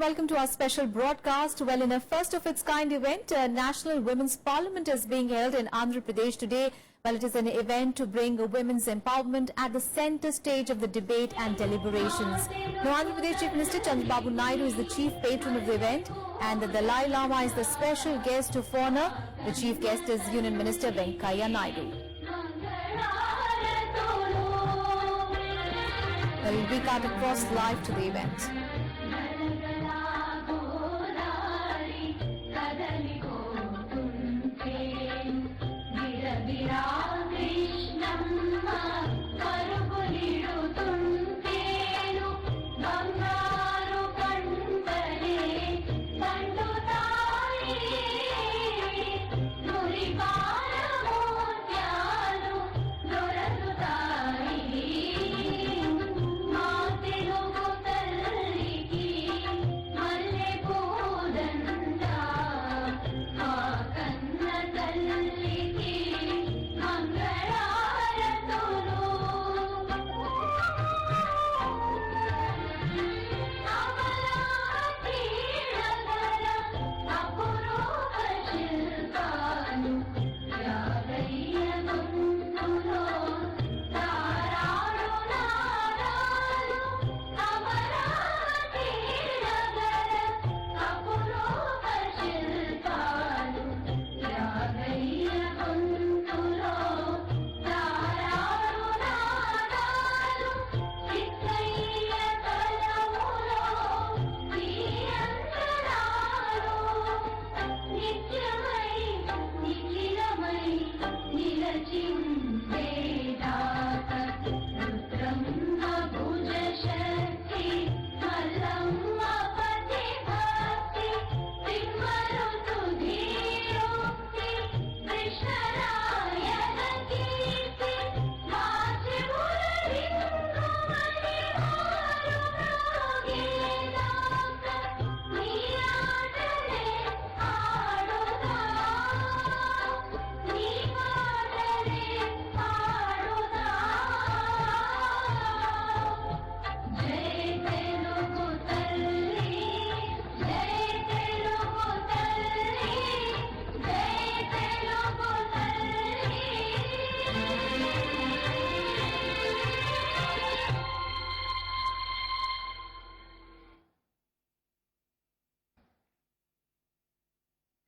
welcome to our special broadcast. Well, in a first of its kind event, National Women's Parliament is being held in Andhra Pradesh today. Well, it is an event to bring women's empowerment at the centre stage of the debate and deliberations. Now, Andhra Pradesh Chief Minister Chandrababu Naidu is the chief patron of the event, and the Dalai Lama is the special guest of honour. The chief guest is Union Minister Venkaiah Naidu. Well, we cut across live to the event.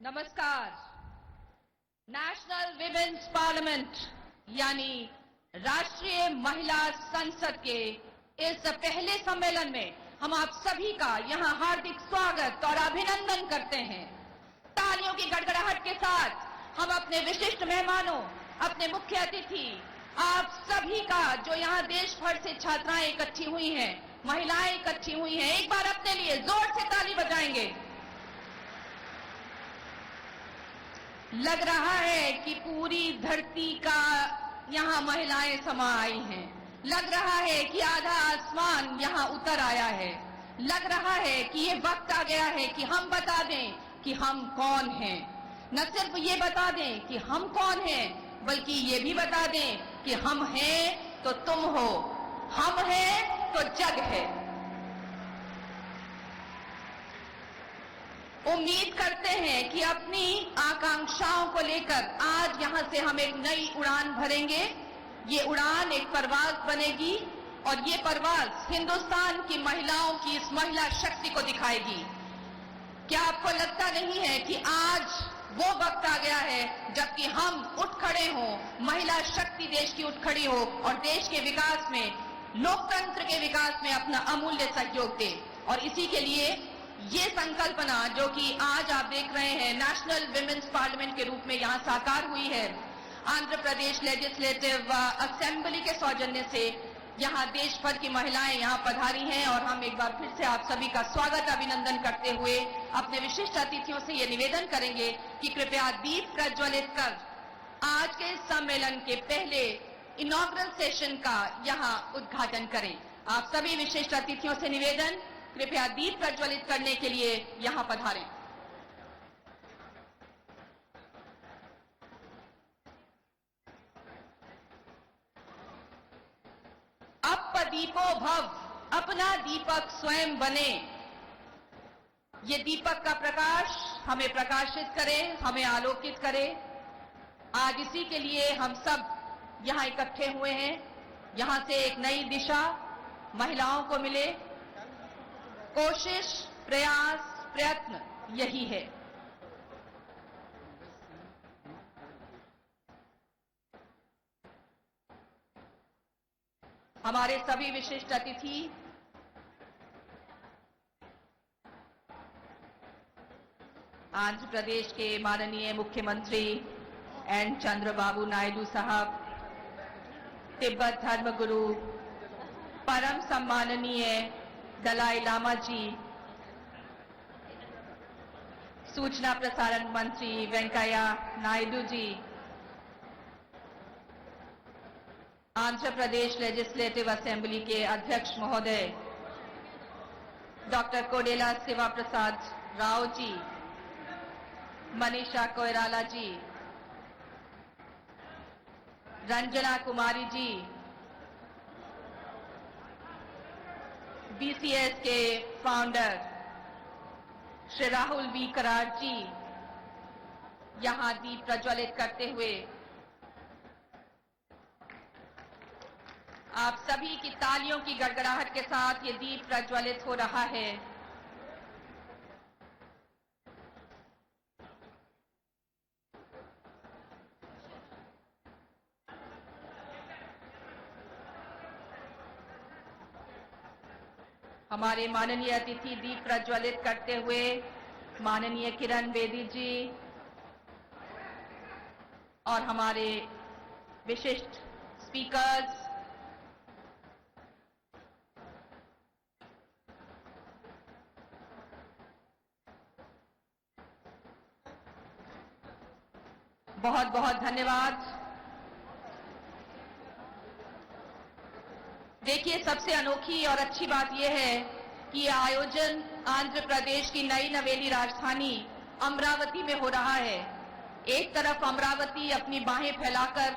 नमस्कार। National women's parliament यानी राष्ट्रीय महिला संसद के इस पहले सम्मेलन में हम आप सभी का यहां हार्दिक स्वागत और अभिनंदन करते हैं। तालियों की गड़गड़ाहट के साथ हम अपने विशिष्ट मेहमानों, अपने मुख्य अतिथि, आप सभी का जो यहां देश भर से छात्राएं इकट्ठी हुई हैं, महिलाएं इकट्ठी हुई हैं, एक बार अपने लिए जोर से ताली बजाएंगे। लग रहा है कि पूरी धरती का यहां महिलाएं समा आई हैं। लग रहा है कि आधा आसमान यहां उतर आया है। लग रहा है कि ये वक्त आ गया है कि हम बता दें कि हम कौन हैं। न सिर्फ ये बता दें कि हम कौन हैं, बल्कि ये भी बता दें कि हम हैं तो तुम हो, हम हैं तो जग है। उम्मीद करते हैं कि अपनी आकांक्षाओं को लेकर आज यहां से हम एक नई उड़ान भरेंगे। ये उड़ान एक परवाज बनेगी और ये परवाज हिंदुस्तान की महिलाओं की इस महिला शक्ति को दिखाएगी। क्या आपको लगता नहीं है कि आज वो वक्त आ गया है जबकि हम उठ खड़े हों, महिला शक्ति देश की उठ खड़ी हो और देश के विकास में, लोकतंत्र के विकास में अपना अमूल्य सहयोग दे। और इसी के लिए ये संकल्पना जो कि आज आप देख रहे हैं नेशनल विमेन्स पार्लियामेंट के रूप में यहां साकार हुई है, आंध्र प्रदेश लेजिस्लेटिव असेंबली के सौजन्य से यहां देश भर की महिलाएं यहां पधारी हैं। और हम एक बार फिर से आप सभी का स्वागत अभिनंदन करते हुए अपने विशिष्ट अतिथियों से ये निवेदन करेंगे कि कृपया दीप प्रज्वलित कर आज के सम्मेलन के पहले इनॉग्रल सेशन का यहां उद्घाटन करें। आप सभी विशिष्ट अतिथियों से निवेदन, कृपया दीप प्रज्वलित करने के लिए यहां पधारें। दीपो भव, अपना दीपक स्वयं बने। ये दीपक का प्रकाश हमें प्रकाशित करे, हमें आलोकित करे। आज इसी के लिए हम सब यहाँ इकट्ठे हुए हैं। यहाँ से एक नई दिशा महिलाओं को मिले। कोशिश, प्रयास, प्रयत्न यही है। हमारे सभी विशिष्ट अतिथि आंध्र प्रदेश के माननीय मुख्यमंत्री एन चंद्रबाबू नायडू साहब, तिब्बत धर्म गुरु परम सम्माननीय दलाई लामा जी, सूचना प्रसारण मंत्री वेंकैया नायडू जी, आंध्र प्रदेश लेजिस्लेटिव असेंबली के अध्यक्ष महोदय डॉक्टर कोडेला शिवा प्रसाद राव जी, मनीषा कोइराला जी, रंजना कुमारी जी, बीसीएस के फाउंडर श्री राहुल वी करार जी यहां दीप प्रज्वलित करते हुए आप सभी की तालियों की गड़गड़ाहट के साथ ये दीप प्रज्वलित हो रहा है। हमारे माननीय अतिथि दीप प्रज्वलित करते हुए माननीय किरण बेदी जी और हमारे विशिष्ट स्पीकर्स, बहुत बहुत धन्यवाद। देखिए, सबसे अनोखी और अच्छी बात यह है कि यह आयोजन आंध्र प्रदेश की नई नवेली राजधानी अमरावती में हो रहा है। एक तरफ अमरावती अपनी बाहें फैलाकर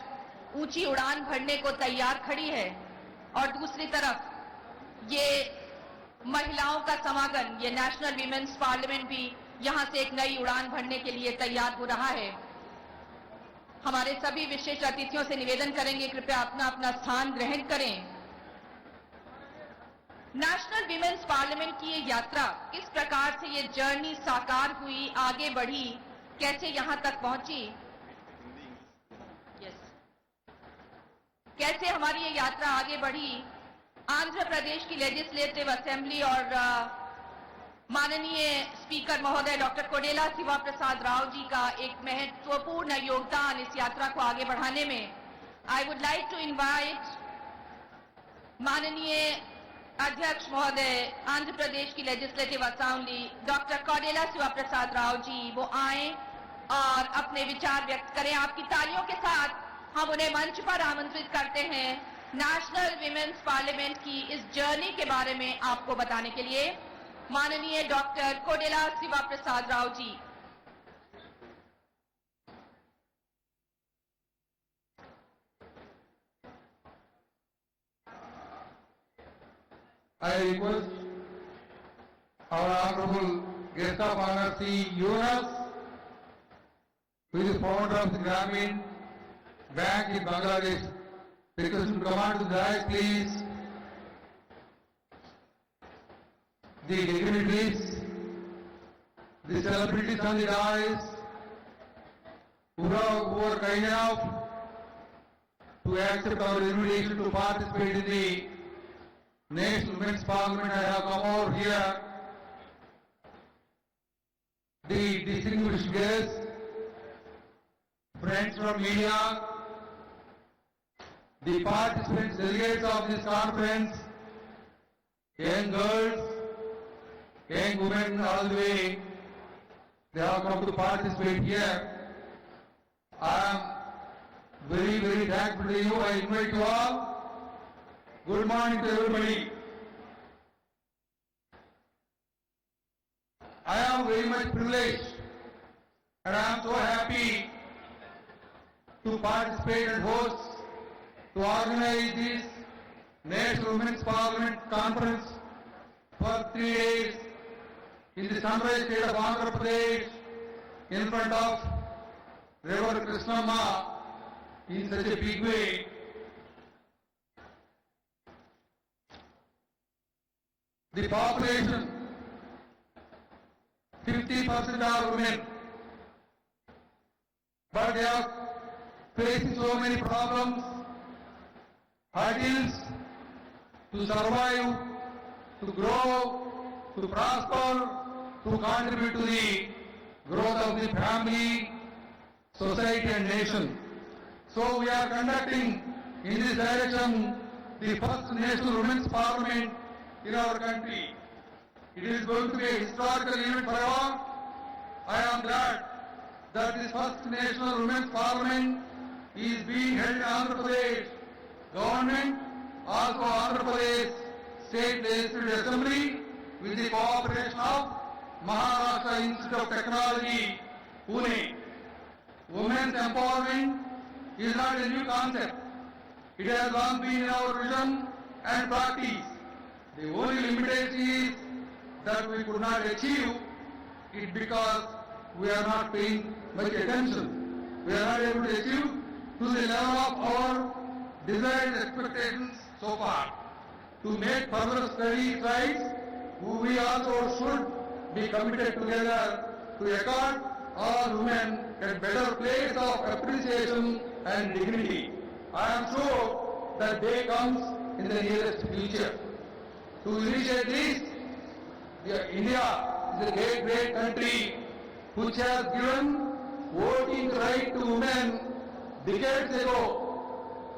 ऊंची उड़ान भरने को तैयार खड़ी है और दूसरी तरफ ये महिलाओं का समागम, ये नेशनल वीमेंस पार्लियामेंट भी यहां से एक नई उड़ान भरने के लिए तैयार हो रहा है। हमारे सभी विशेष अतिथियों से निवेदन करेंगे, कृपया अपना अपना स्थान ग्रहण करें। नेशनल वीमेंस पार्लियामेंट की ये यात्रा, किस प्रकार से ये जर्नी साकार हुई, आगे बढ़ी, कैसे यहां तक पहुंची, कैसे हमारी ये यात्रा आगे बढ़ी। आंध्र प्रदेश की लेजिस्लेटिव असेंबली और माननीय स्पीकर महोदय डॉक्टर कोडेला शिवा प्रसाद राव जी का एक महत्वपूर्ण योगदान इस यात्रा को आगे बढ़ाने में। I would like to invite माननीय अध्यक्ष महोदय आंध्र प्रदेश की legislative assembly doctor Kodela Siva Prasad Rao ji, वो आए और अपने विचार व्यक्त करें। आपकी तालियों के साथ हम उन्हें मंच पर आमंत्रित करते हैं नेशनल वीमेंस पार्लियामेंट की इस जर्नी के बारे में आपको बताने के लिए। माननीय doctor Kodela Siva Prasad Rao ji. I request our honorable guest of honor, Sri Yunus, who is the founder of the Grameen Bank in Bangladesh. Request to come on to the dais, please. The dignitaries, the celebrities on the dais, who are kind enough to accept our invitation to participate in the National Women's Parliament. I have come over here. The distinguished guests, friends from media, the participants, delegates of this conference, young girls, young women all the way, they have come to participate here. I am very, very thankful to you. I invite you all. Good morning to everybody. I am very much privileged and I am so happy to participate and host, to organize this National Women's Parliament Conference for 3 days in the sunrise state of Andhra Pradesh in front of River Krishnamma in such a big way. The population, 50% are women, but they are facing so many problems, hurdles to survive, to grow, to prosper, to contribute to the growth of the family, society and nation. So we are conducting in this direction the first National Women's Parliament in our country. It is going to be a historical event for all. I am glad that this first National Women's Parliament is being held in Andhra Pradesh government, also Andhra Pradesh State Legislative Assembly, with the cooperation of Maharashtra Institute of Technology, Pune. Women's empowerment is not a new concept. It has long been in our vision and practice. The only limitation is that we could not achieve it because we are not paying much attention. We are not able to achieve to the level of our desired expectations so far. To make further study strides, we also should be committed together to accord all women a better place of appreciation and dignity. I am sure that day comes in the nearest future. To initiate this, India is a great country which has given voting right to women decades ago.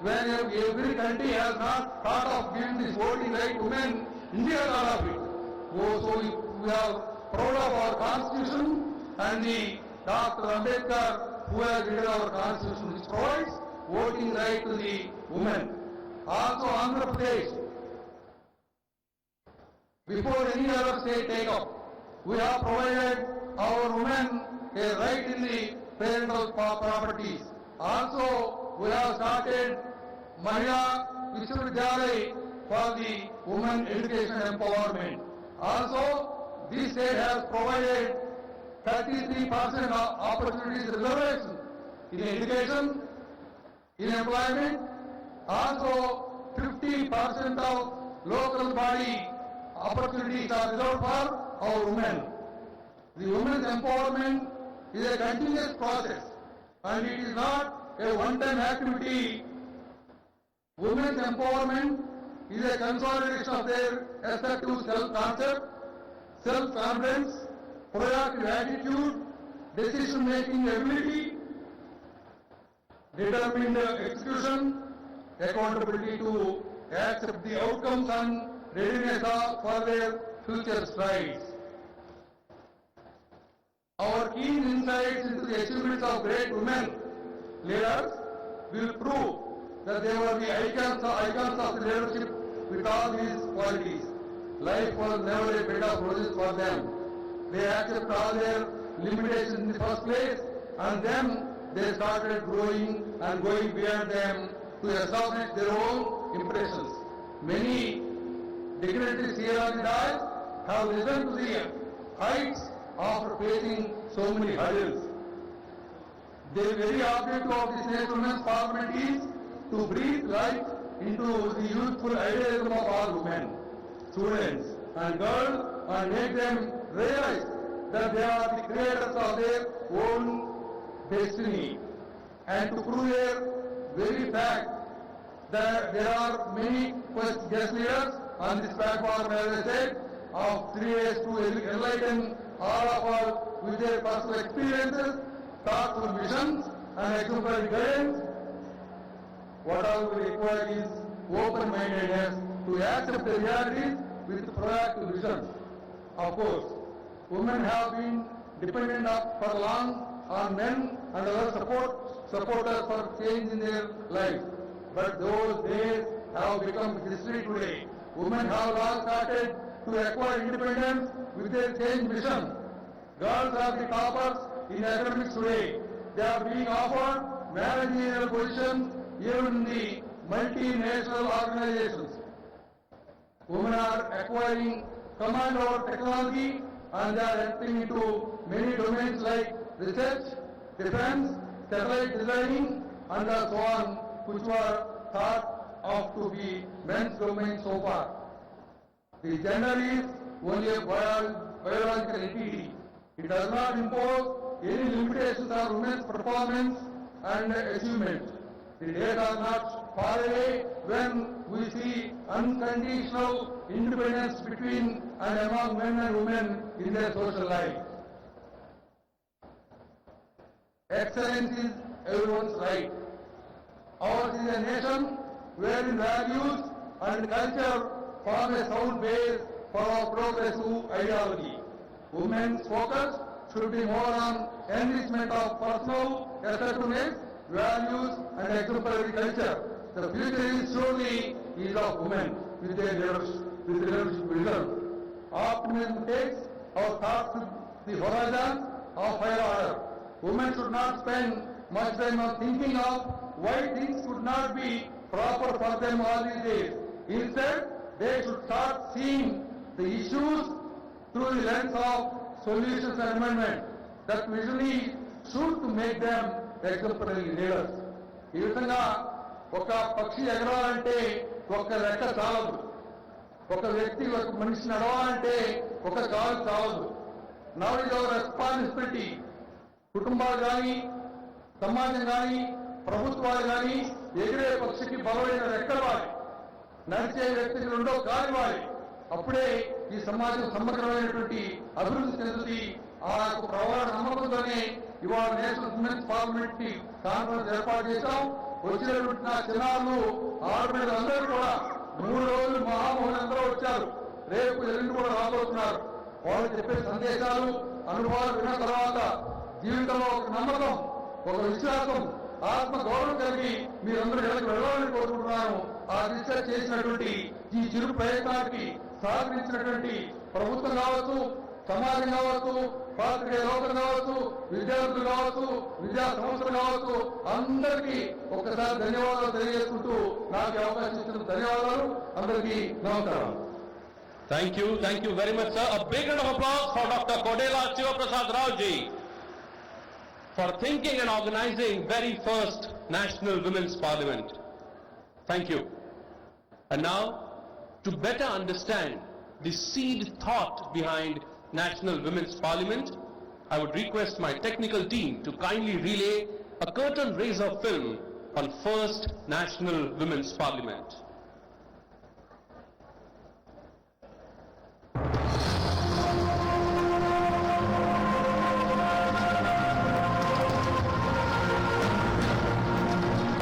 When every country has not thought of giving this voting right to women, India thought of it. So we are proud of our constitution and the Dr. Ambedkar who has written our constitution which provides voting right to the women. Also Andhra Pradesh, before any other state take up, we have provided our women a right in the parental properties. Also, we have started Mahila Vishwavidyalaya for the women education empowerment. Also, this state has provided 33% of opportunities reservation in education, in employment. Also, 50% of local body opportunities are reserved for our women. The women's empowerment is a continuous process and it is not a one-time activity. Women's empowerment is a consolidation of their assertive self-concept, self-confidence, proactive attitude, decision-making ability, determined execution, accountability to accept the outcomes and readiness for their future strides. Our keen insights into the achievements of great women leaders will prove that they were the icons of leadership with all these qualities. Life was never a bed of roses for them. They accepted all their limitations in the first place and then they started growing and going beyond them to establish their own impressions. Many dignitaries here on the dais have risen to the heights after facing so many hurdles. The very objective of this National Women's Parliament is to breathe life into the youthful idealism of all women, students and girls and make them realize that they are the creators of their own destiny, and to prove a very fact that there are many guest leaders on this platform, as I said, of 3 days to enlighten all of us with their personal experiences, thoughtful visions and exemplary guidance. What all we require is open-mindedness to accept the realities with proactive vision. Of course, women have been dependent for long on men and other supporters for change in their lives. But those days have become history today. Women have long started to acquire independence with their change vision. Girls are the toppers in academics today. They are being offered managerial positions even in the multinational organizations. Women are acquiring command over technology and they are entering into many domains like research, defense, satellite designing, and so on, which were thought of to be men's domain so far. The gender is only a biological entity. It does not impose any limitations on women's performance and achievement. The days are not far away when we see unconditional independence between and among men and women in their social life. Excellence is everyone's right. Ours is a nation wherein values and culture form a sound base for our progressive ideology. Women's focus should be more on enrichment of personal assertiveness, values and exemplary culture. The future is surely is of women with their leadership vision. Optimism takes our thoughts to the horizon of higher order. Women should not spend much time on thinking of why things could not be proper for them all these days. Instead, they should start seeing the issues through the lens of solutions and amendment. That vision is should to make them exemplary leaders. ఈ విధంగా ఒక పక్షి ఎగరాలంటే ఒక రెక్క చాలదు, ఒక వ్యక్తి ఒక మనిషి నడవాలంటే ఒక కాలు చాలదు. Now is our responsibility. కుటుంబాలు కానీ, సమాజం కానీ, ప్రభుత్వాలు కానీ ఎగిరే పక్షికి బలమైన రెక్కవాలి, నడిచే వ్యక్తికి రెండో కాలు ఇవ్వాలి. అప్పుడే ఈ సమాజం సమగ్రమైనటువంటి అభివృద్ధి చెందుతుంది. ఆ ప్రవాహ నమ్మకంతోనే ఇవాళ నేషనల్ ఉమెన్స్ పార్లమెంట్ ని కాన్ఫరెన్స్ ఏర్పాటు చేశాం. వచ్చినటువంటి నా చిన్నారులు ఆడపిల్లలందరూ కూడా 3 రోజులు మహామోహన్ అందరూ వచ్చారు. రేపు ఎల్లుండి కూడా రాబోతున్నారు. వాళ్ళు చెప్పే సందేశాలు, అనుభవాలు విన్న తర్వాత జీవితంలో ఒక నమ్మకం, ఒక విశ్వాసం, ఆత్మ గౌరవం కలిగి మీరందరూ ఇళ్ళకి వెళ్ళాలని కోరుకుంటున్నాను. ఆ దిశ చేసినటువంటి ఈ చిరు ప్రయత్నానికి సహకరించినటువంటి ప్రభుత్వం కావచ్చు, సమాజం కావచ్చు, పాత్రికేయ లోకం కావచ్చు, విద్యార్థులు కావచ్చు, విద్యా సంస్థలు కావచ్చు, అందరికీ ఒక్కసారి ధన్యవాదాలు తెలియజేసుకుంటూ నాకు అవకాశం ఇచ్చినందుకు ధన్యవాదాలు. అందరికీ నమస్కారం. Thank you very much, sir. A big round of applause for Dr. Kodela Shivaprasad Rao ji for thinking and organizing very first National Women's Parliament. Thank you. And now, to better understand the seed thought behind National Women's Parliament, I would request my technical team to kindly relay a curtain raiser film on first National Women's Parliament.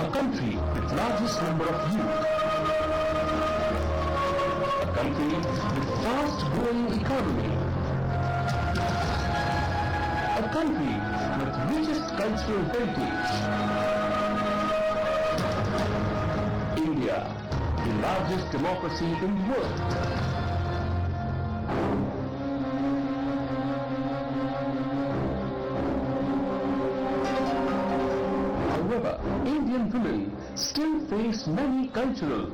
A country with largest number of youth. A country with fast growing economy. A country with richest cultural heritage. India, the largest democracy in the world. However, Indian women still face many cultural,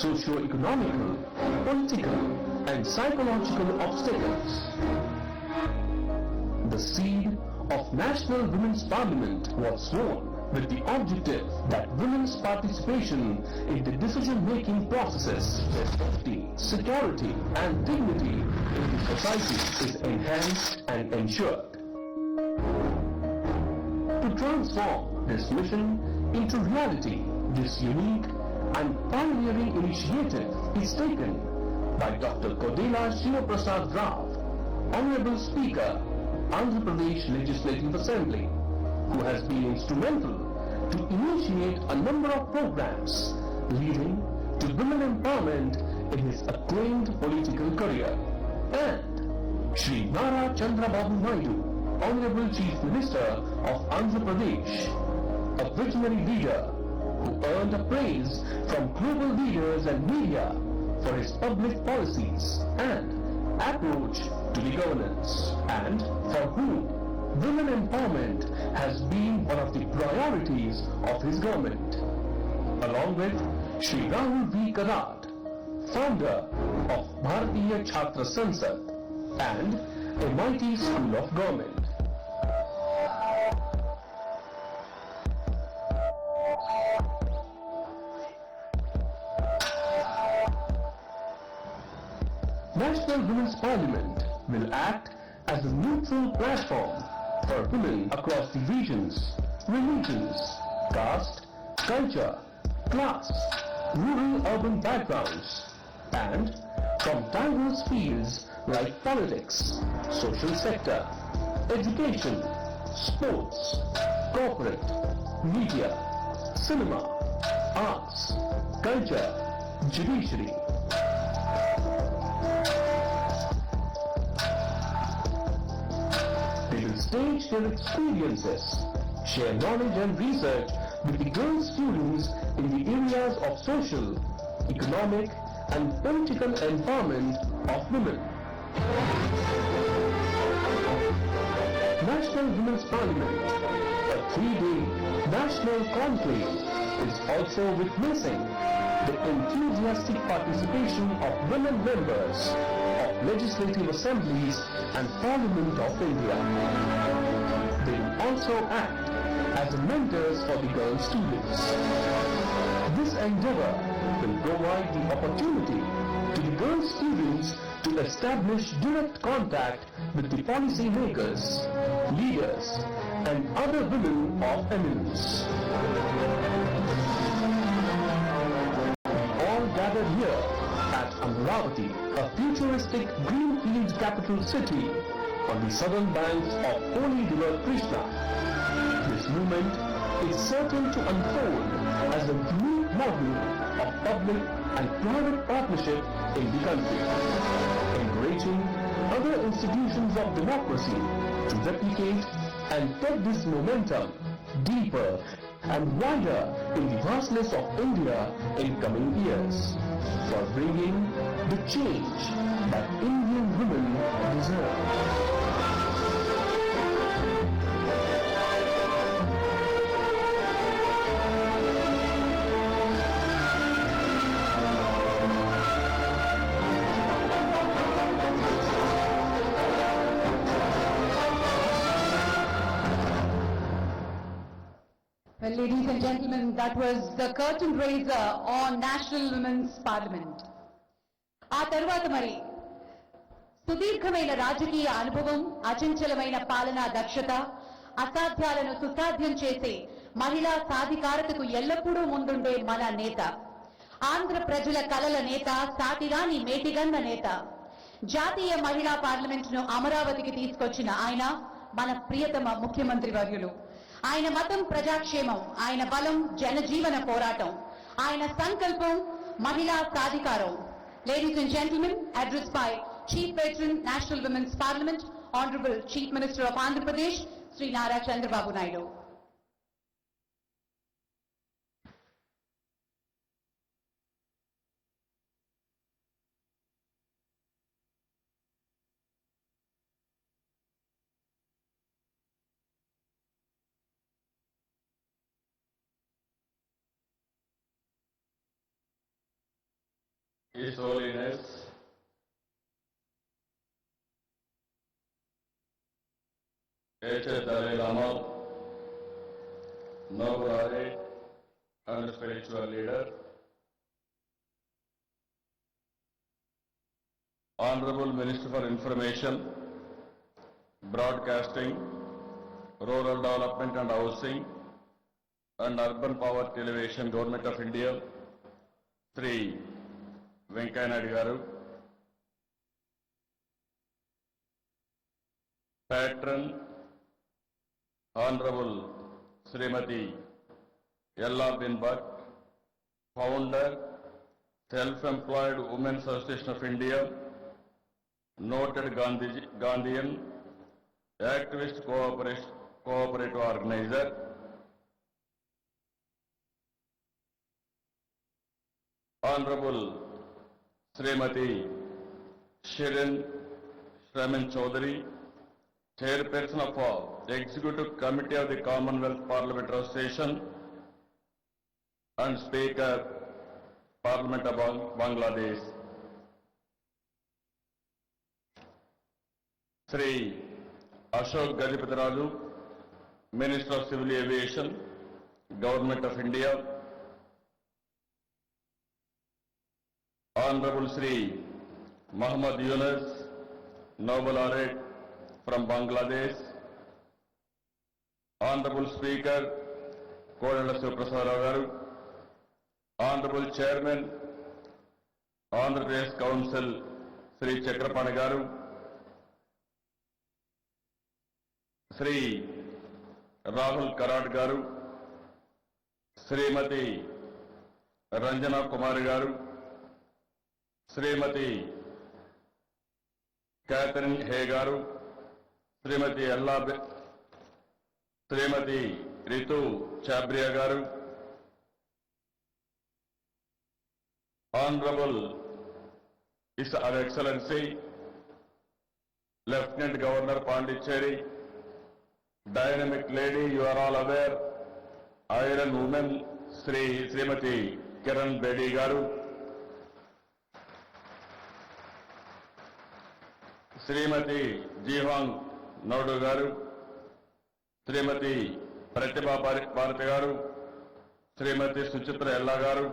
socio-economical, political and psychological obstacles. The seed of National Women's Parliament was sown with the objective that women's participation in the decision-making processes, their safety, security and dignity in the society is enhanced and ensured. To transform this mission into reality, this unique and pioneering initiative is taken by Dr. Kodela Shivaprasad Rao, Honorable Speaker, Andhra Pradesh Legislative Assembly, who has been instrumental to initiate a number of programs leading to women empowerment in his acclaimed political career. And Shri Nara Chandrababu Naidu, Honorable Chief Minister of Andhra Pradesh, a visionary leader who earned praise from global leaders and media for his public policies and approach to the governance, and for whom women empowerment has been one of the priorities of his government, along with Shri Rahul V. Karat, founder of Bharatiya Chhatra Sansad, and a mighty school of government. National Women's Parliament will act as a neutral platform for women across the regions, religions, caste, culture, class, rural-urban backgrounds, and from diverse fields like politics, social sector, education, sports, corporate, media, cinema, arts, culture, judiciary. They will stage their experiences, share knowledge and research with the girl students in the areas of social, economic and political empowerment of women. National Women's Parliament, a 3-day national conclave, is also witnessing the enthusiastic participation of women members of legislative assemblies and Parliament of India. They will also act as mentors for the girl students. This endeavor will provide the opportunity to the girl students to establish direct contact with the policy makers, leaders, and other women of eminence. All gathered here at Amaravati, a futuristic greenfield capital city on the southern banks of holy river Krishna. This movement is certain to unfold as a unique model of public and private partnership in the country, encouraging other institutions of democracy to replicate and take this momentum deeper and wider in the vastness of India in coming years, for bringing the change that Indian women deserve. Well, ladies and gentlemen, that was the curtain raiser on National Women's Parliament. ఆ తర్వాత మరి సుదీర్ఘమైన రాజకీయ అనుభవం, అచంచలమైన పాలనా దక్షత, అసాధ్యాలను సుసాధ్యం చేసే మహిళా సాధికారతకు ఎల్లప్పుడూ ముందుండే మన నేత, ఆంధ్ర ప్రజల కలల నేత, సాటిరాని మేటిగన్న నేత, జాతీయ మహిళా పార్లమెంటును అమరావతికి తీసుకొచ్చిన ఆయన మన ప్రియతమ ముఖ్యమంత్రి వర్యులు. ఆయన మతం ప్రజాక్షేమం, ఆయన బలం జనజీవన పోరాటం, ఆయన సంకల్పం మహిళా సాధికారం. Ladies and gentlemen, addressed by Chief Patron, National Women's Parliament, Honorable Chief Minister of Andhra Pradesh, Sri Nara Chandrababu Naidu. His Holiness H.H. Dalai Lama, Navadare and spiritual leader, Honorable Minister for Information, Broadcasting, Rural Development and Housing, and Urban Poverty Elevation, Government of India, Sri Venkaiah Naidu Garu, Patron, Honorable Srimati Ella Bin Bhatt, Founder, Self-Employed Women's Association of India, noted Gandhian, activist cooperative organizer, Honorable Srimati Shirin Shraman Chaudhary, Chairperson of the Executive Committee of the Commonwealth Parliamentary Association and Speaker, Parliament of Bangladesh. Sri Ashok Gajapati Minister of Civil Aviation, Government of India, Honorable Sri Muhammad Yunus, Noble Laureate from Bangladesh, Honorable Speaker Kodala Shivaprasad Rao Garu, Honorable Chairman, Andhra Pradesh Council Sri Chakrapani Garu, Sri Rahul Karad Garu, Srimati Ranjana Kumari Garu, Srimati Catherine Hay Garu, Srimati Srimati Ritu Chabria Garu, Honorable His Excellency Lieutenant Governor Pondicherry, dynamic lady, you are all aware, Iron Woman Srimati Kiran Bedi Garu, Srimati Jihang Naudu Garu, Srimati Pratibha Bharati Garu, Srimati Suchitra Ella Garu,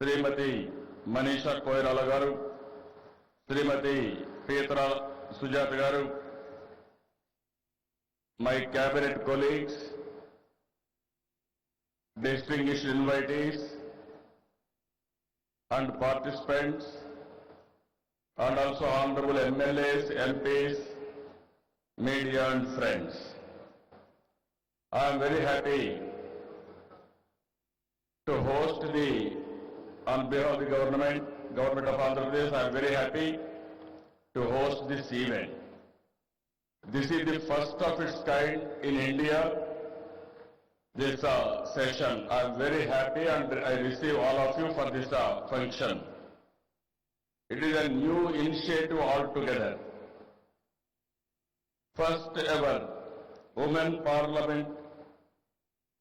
Srimati Manisha Koirala Garu, Srimati Petra Sujata Garu, my cabinet colleagues, distinguished invitees and participants, and also honorable MLAs, MPs, media and friends. I am very happy to host on behalf of the government of Andhra Pradesh, I am very happy to host this event. This is the first of its kind in India, this session. I am very happy and I receive all of you for this function. It is a new initiative altogether. First ever Women Parliament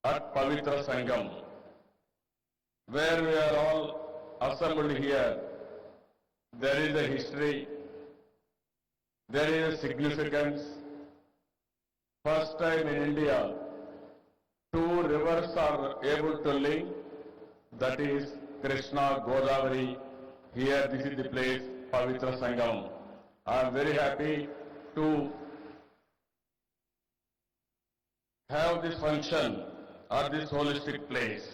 at Pavitra Sangam, where we are all assembled here. There is a history, there is a significance. First time in India, two rivers are able to link, that is Krishna, Godavari. Here, this is the place, Pavitra Sangam. I am very happy to have this function at this holistic place.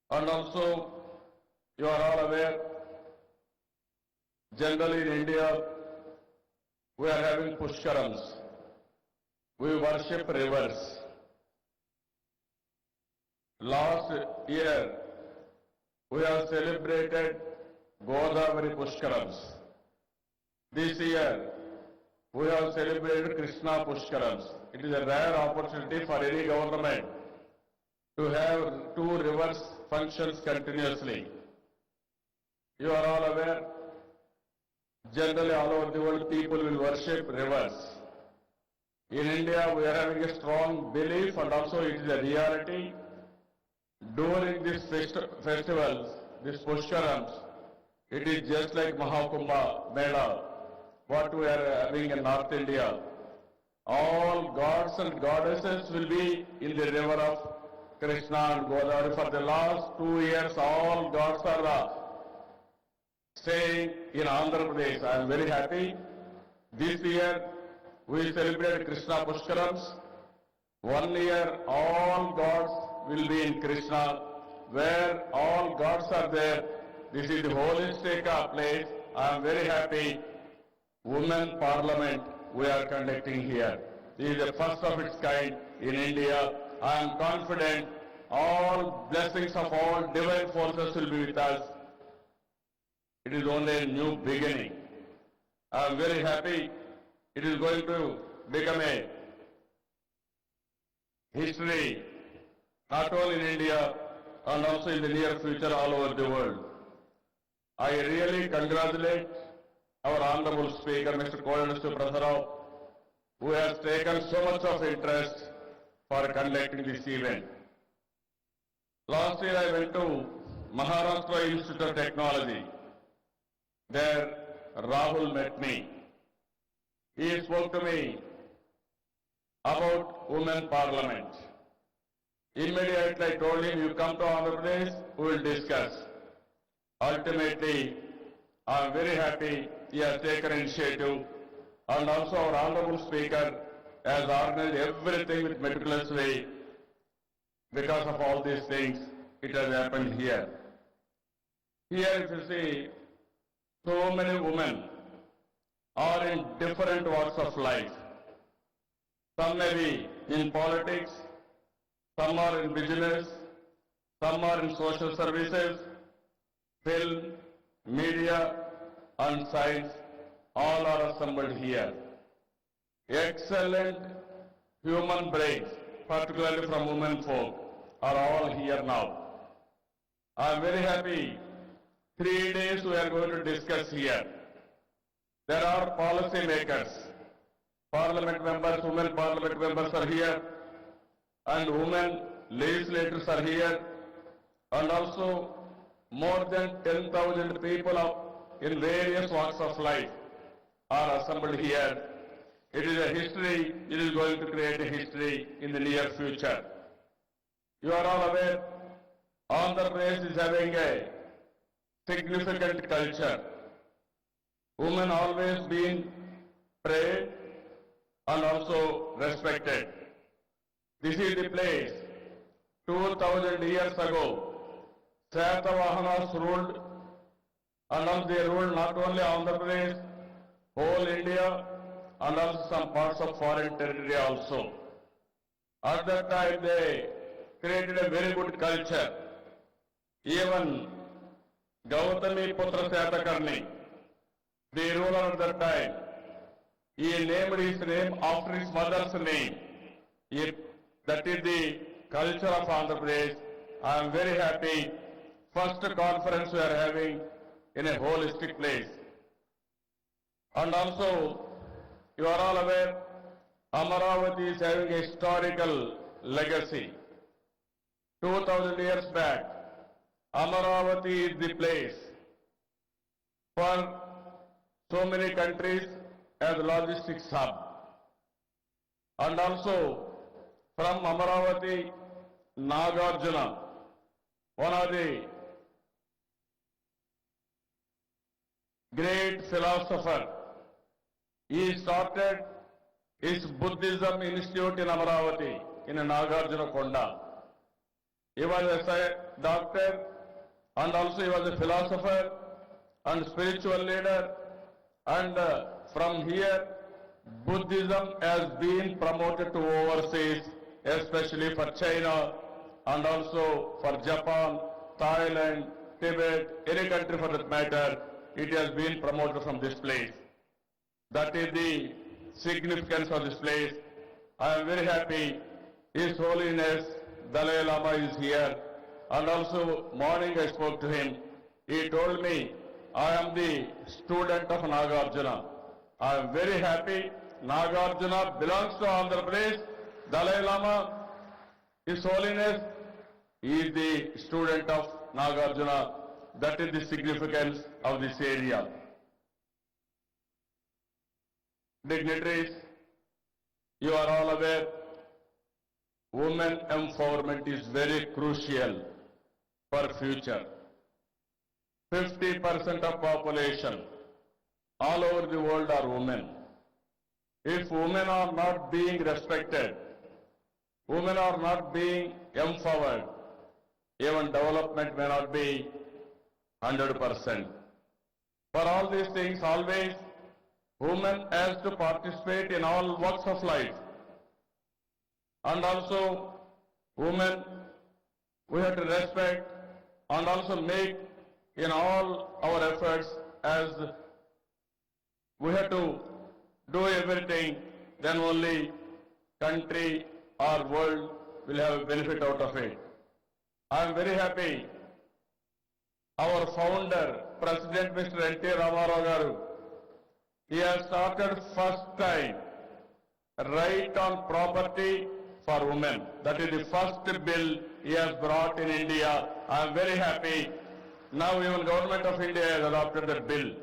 And also, you are all aware, generally in India, we are having Pushkarams. We worship rivers. Last year, we have celebrated Godavari Pushkarams. This year, we have celebrated Krishna Pushkarams. It is a rare opportunity for any government to have two rivers functions continuously. You are all aware, generally all over the world people will worship rivers. In India we are having a strong belief and also it is a reality. During these festivals, these Pushkarams, it is just like Mahakumbha Mela, what we are having in North India. All gods and goddesses will be in the river of Krishna and Godavari. For the last 2 years, all gods are staying in Andhra Pradesh. I am very happy. This year, we celebrate Krishna Pushkarams. 1 year, all gods will be in Krishna. Where all gods are there, this is the holistic place. I am very happy. Women Parliament we are conducting here. This is the first of its kind in India. I am confident all blessings of all divine forces will be with us. It is only a new beginning. I am very happy. It is going to become a history, not only in India and also in the near future all over the world. I really congratulate our Honorable Speaker, Mr. Kodala Shivaprasad Rao, who has taken so much of interest for conducting this event. Last year I went to Maharashtra Institute of Technology. There Rahul met me. He spoke to me about women parliament. Immediately I told him, you come to Andhra Pradesh, we will discuss. Ultimately, I am very happy he has taken initiative, and also our Honorable Speaker has organized everything with meticulous way. Because of all these things, it has happened here. Here, if you see, so many women are in different walks of life. Some may be in politics, some are in business, some are in social services, film, media, and science, all are assembled here. Excellent human brains, particularly from women folk, are all here now. I am very happy. 3 days we are going to discuss here. There are policy makers, parliament members, women parliament members are here, and women legislators are here, and also more than 10,000 people in various walks of life are assembled here. It is a history, it is going to create a history in the near future. You are all aware, Andhra Pradesh is having a significant culture. Women always been praised and also respected. This is the place 2000 years ago, Satavahanas ruled, and also they ruled not only Andhra Pradesh, whole India, and also some parts of foreign territory also. At that time they created a very good culture. Even Gautami Putra Satakarni, the ruler at that time, he named his name after his mother's name. That is the culture of Andhra Pradesh. I am very happy. First conference we are having in a holistic place. And also, you are all aware, Amaravati is having a historical legacy. 2000 years back, Amaravati is the place for so many countries as logistics hub. And also, from Amaravati, Nagarjuna, one of the great philosopher, he started his Buddhism Institute in Amaravati, in Nagarjuna Konda. He was a doctor, and also he was a philosopher and spiritual leader, and from here Buddhism has been promoted to overseas, especially for China and also for Japan, Thailand, Tibet, any country for that matter. It has been promoted from this place. That is the significance of this place. I am very happy His Holiness Dalai Lama is here, and also morning I spoke to him. He told me, I am the student of Nagarjuna. I am very happy. Nagarjuna belongs to Andhra Pradesh. Dalai Lama, His Holiness, he is the student of Nagarjuna. That is the significance of this area. Dignitaries, you are all aware, women empowerment is very crucial for future. 50% of population all over the world are women. If women are not being respected, women are not being empowered, even development may not be 100%. For all these things, always, women has to participate in all walks of life. And also, women, we have to respect and also make in all our efforts, as we have to do everything, then only country or world will have a benefit out of it. I am very happy. Our founder, President Mr. N.T. Ramarao Garu, he has started first time right on property for women. That is the first bill he has brought in India. I am very happy. Now even Government of India has adopted that bill.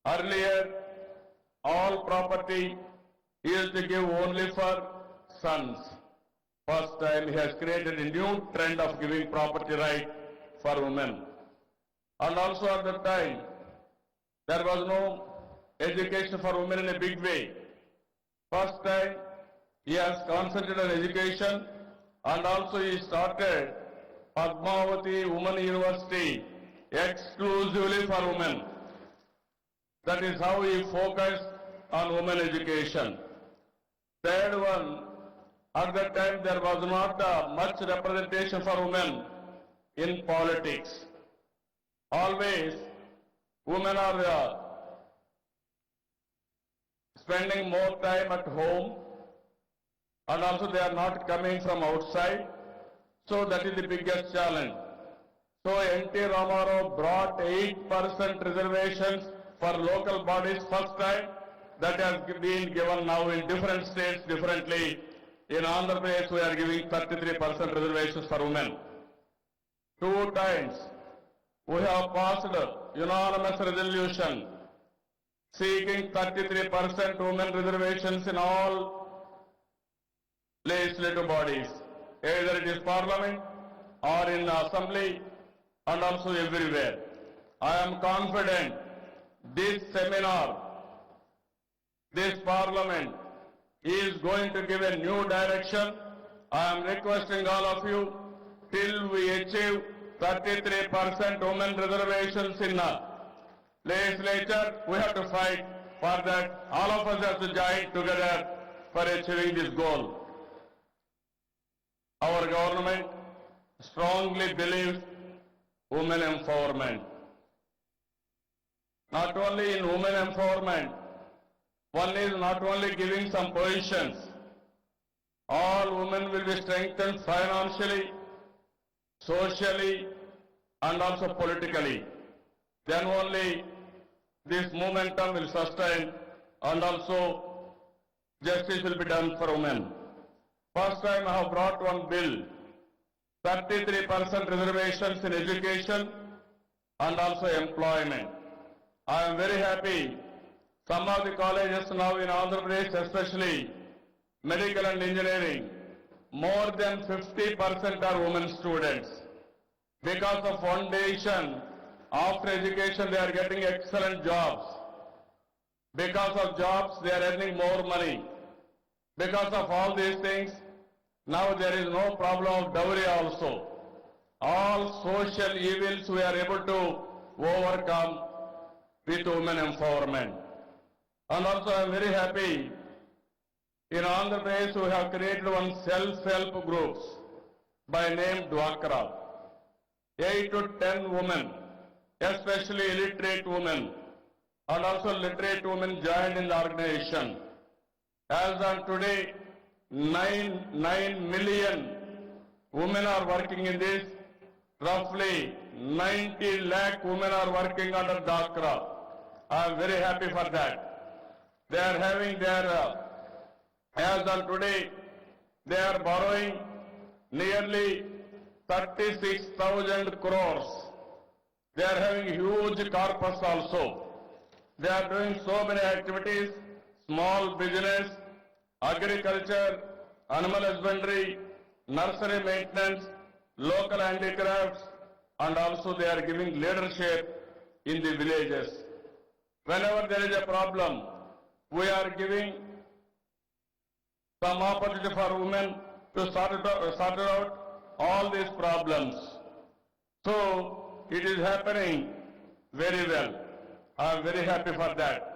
Earlier, all property used to give only for sons. First time he has created a new trend of giving property right for women. And also at the time, there was no education for women in a big way. First time, he has concentrated on education and also he started Padmavati Women University exclusively for women. That is how he focused on women education. Third one, at that time there was not much representation for women in politics. Always, women are spending more time at home and also they are not coming from outside. So that is the biggest challenge. So N.T. Ramarao brought 8% reservations for local bodies first time. That has been given now in different states differently. In Andhra Pradesh we are giving 33% reservations for women. 2 times we have passed unanimous resolution seeking 33% women reservations in all legislative bodies, either it is parliament or in assembly and also everywhere. I am confident this seminar, this parliament is going to give a new direction. I am requesting all of you till we achieve 33% women reservations in legislature, we have to fight for that. All of us have to join together for achieving this goal. Our government strongly believes women empowerment. Not only in women empowerment, one is not only giving some positions, all women will be strengthened financially, socially, and also politically. Then only this momentum will sustain and also justice will be done for women. First time I have brought one bill, 33% reservations in education and also employment. I am very happy. Some of the colleges now in Andhra Pradesh, especially medical and engineering, more than 50% are women students. Because of foundation, after education they are getting excellent jobs. Because of jobs they are earning more money. Because of all these things, now there is no problem of dowry also. All social evils we are able to overcome with women empowerment. And also I am very happy, in Andhra Pradesh we have created one self-help groups by name Dwakra. 8 to 10 women, especially illiterate women, and also literate women joined in the organization. As on today, 9 million women are working in this. Roughly 90 lakh women are working under Dwakra. I am very happy for that. They are having their, as on today, they are borrowing nearly 36,000 crores. They are having huge corpus also. They are doing so many activities, small business, agriculture, animal husbandry, nursery maintenance, local handicrafts, and also they are giving leadership in the villages. Whenever there is a problem, we are giving some opportunity for women to sort out all these problems. So it is happening very well. I am very happy for that.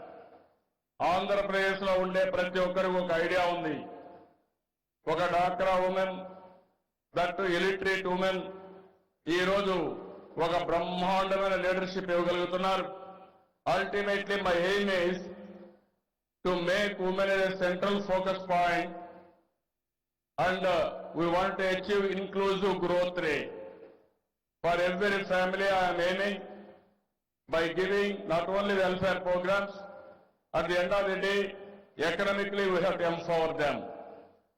Andhra Pradesh లో ఉండే ప్రతి ఒక్కరికి ఒక idea ఉంది. ఒక డాక్రా women, that illiterate women ఈ రోజు ఒక బ్రహ్మాండమైన లీడర్షిప్ ఇవ్వగలుగుతున్నారు. Ultimately my aim is to make women a central focus point and we want to achieve inclusive growth rate. For every family I am aiming by giving not only welfare programs, at the end of the day, economically we have to empower them.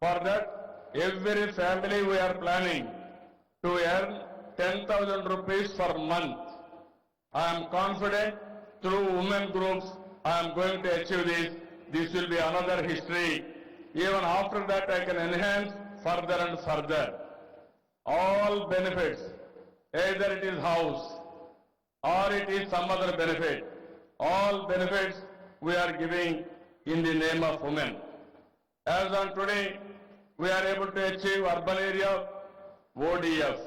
For that, every family we are planning to earn 10,000 rupees per month. I am confident through women groups, I am going to achieve this. This will be another history. Even after that, I can enhance further and further. All benefits, either it is house or it is some other benefit, all benefits we are giving in the name of women. As on today, we are able to achieve urban area ODF.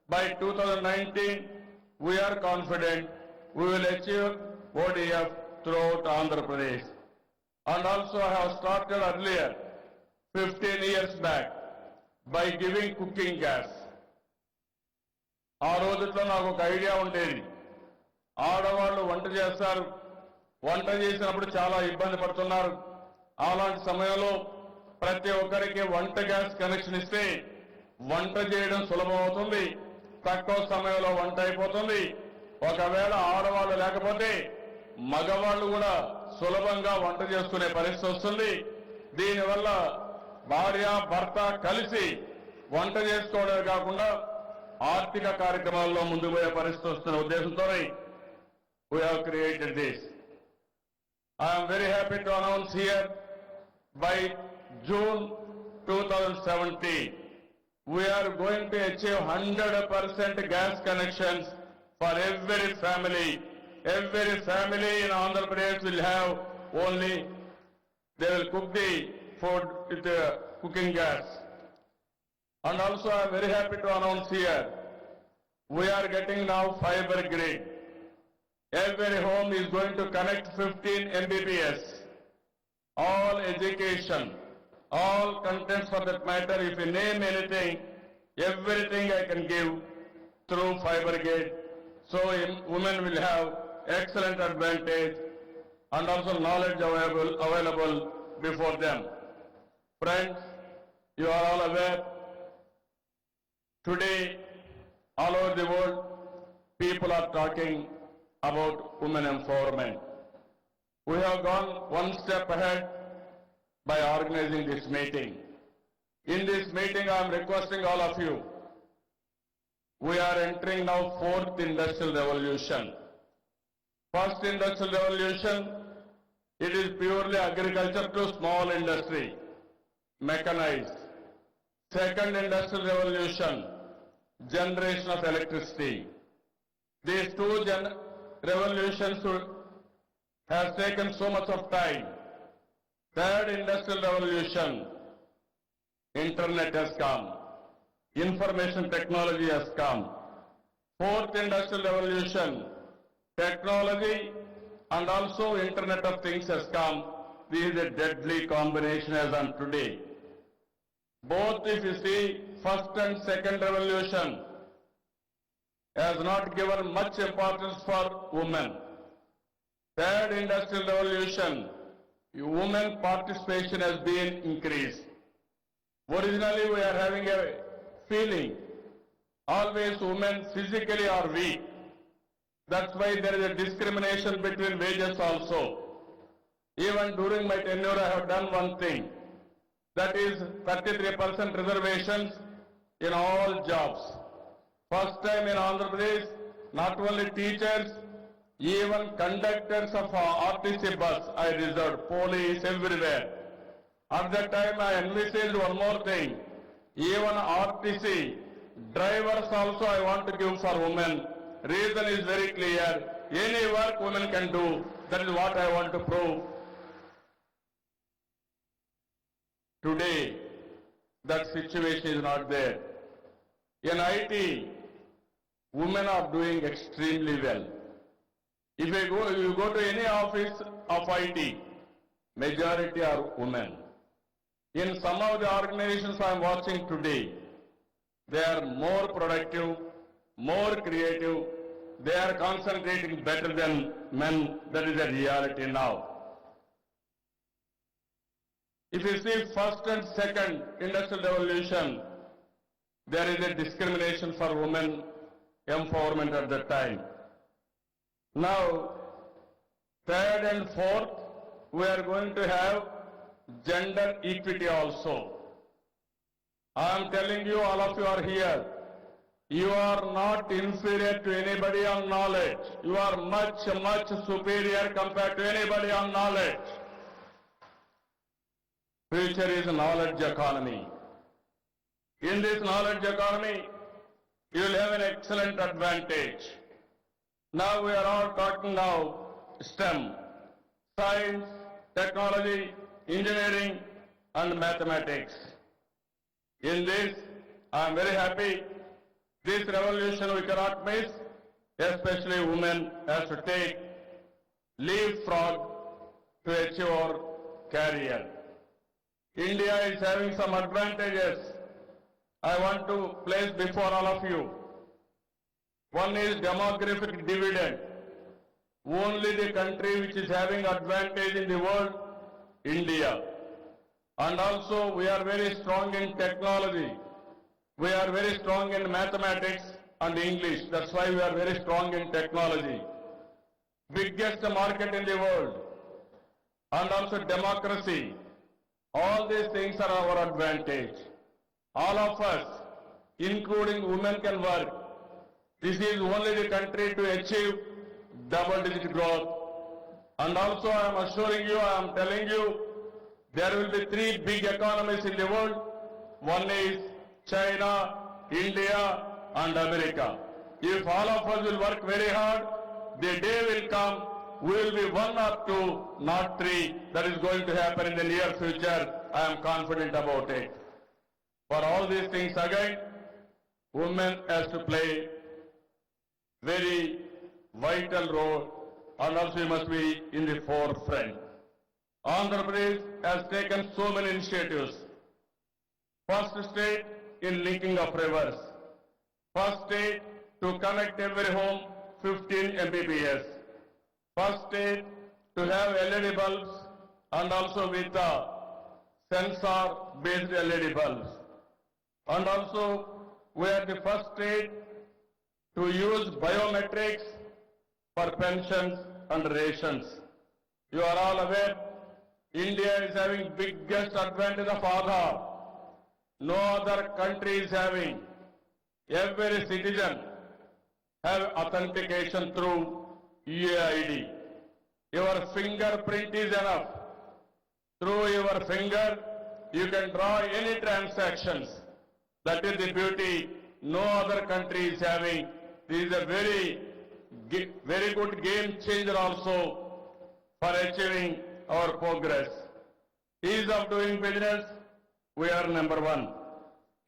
By 2019, we are confident we will achieve ODF throughout Andhra Pradesh. And also I have started earlier, 15 years back, by giving cooking gas. ఆ రోజుల్లో నాకు ఒక idea ఉండేది. ఆడవాళ్ళు వంట చేస్తారు, వంట చేసినప్పుడు చాలా ఇబ్బంది పడుతున్నారు. అలాంటి సమయంలో ప్రతి ఒక్కరికి వంట గ్యాస్ కనెక్షన్ ఇస్తే వంట చేయడం సులభం అవుతుంది, తక్కువ సమయంలో వంట అయిపోతుంది. ఒకవేళ ఆడవాళ్ళు లేకపోతే మగవాళ్ళు కూడా సులభంగా వంట చేసుకునే పరిస్థితి వస్తుంది. దీనివల్ల భార్య భర్త కలిసి వంట చేసుకోవడమే కాకుండా ఆర్థిక కార్యక్రమాల్లో ముందుకు పోయే పరిస్థితి వస్తున్న ఉద్దేశంతోనే we have created this. I am very happy to announce here by June 2017 we are going to achieve 100% gas connections for every family. Every family in Andhra Pradesh will have only, they will cook the food with the cooking gas. And also I am very happy to announce here, we are getting now fiber grid. Every home is going to connect 15 Mbps. All education, all contents for that matter, if you name anything, everything I can give through fiber grid. So women will have excellent advantage and also knowledge available before them. Friends, you are all aware, today all over the world people are talking about women empowerment. We have gone one step ahead by organizing this meeting. In this meeting I am requesting all of you, we are entering now 4th industrial revolution. First industrial revolution, it is purely agriculture to small industry, mechanized. Second industrial revolution, generation of electricity. These two revolutions has taken so much of time. Third industrial revolution, internet has come, information technology has come. Fourth industrial revolution, technology and also internet of things has come. This is a deadly combination as on today. Both if you see, first and second revolution has not given much importance for women. Third industrial revolution, women participation has been increased. Originally we are having a feeling, always women physically are weak. That's why there is a discrimination between wages also. Even during my tenure I have done one thing, that is 33% reservations in all jobs. First time in Andhra Pradesh, not only teachers, even conductors of RTC bus I reserved, police everywhere. At that time I envisaged one more thing, even RTC drivers also I want to give for women. Reason is very clear, any work women can do, that is what I want to prove. Today, that situation is not there. In IT, women are doing extremely well. If you go to any office of IT, majority are women. In some of the organizations I am watching today, they are more productive, more creative, they are concentrating better than men. That is the reality now. If you see first and second industrial revolution, there is a discrimination for women empowerment at that time. Now, third and fourth, we are going to have gender equity also. I am telling you, all of you are here. You are not inferior to anybody on knowledge. You are much, much superior compared to anybody on knowledge. Future is a knowledge economy. In this knowledge economy, you will have an excellent advantage. Now we are all talking now STEM, science, technology, engineering and mathematics. In this, I am very happy. This revolution we cannot miss, especially women has to take leapfrog to achieve our career. India is having some advantages I want to place before all of you. One is demographic dividend. Only the country which is having advantage in the world, India. And also we are very strong in technology. We are very strong in mathematics and English. That's why we are very strong in technology. Biggest market in the world. And also democracy. All these things are our advantage. All of us, including women, can work. This is only the country to achieve double-digit growth. And also I am assuring you, I am telling you, there will be 3 big economies in the world. One is China, India and America. If all of us will work very hard, the day will come, we will be 1 or 2, not 3. That is going to happen in the near future. I am confident about it. For all these things again, women has to play very vital role and also must be in the forefront. Andhra Pradesh has taken so many initiatives. First state in linking of rivers. First state to connect every home 15 Mbps. First state to have LED bulbs and also with sensor based LED bulbs. And also we are the first state to use biometrics for pensions and rations. You are all aware, India is having biggest advantage of Aadhaar. No other country is having. Every citizen have authentication through UAID. Your fingerprint is enough. Through your finger, you can draw any transactions. That is the beauty no other country is having. This is a very good game changer also for achieving our progress. Ease of doing business, we are number 1.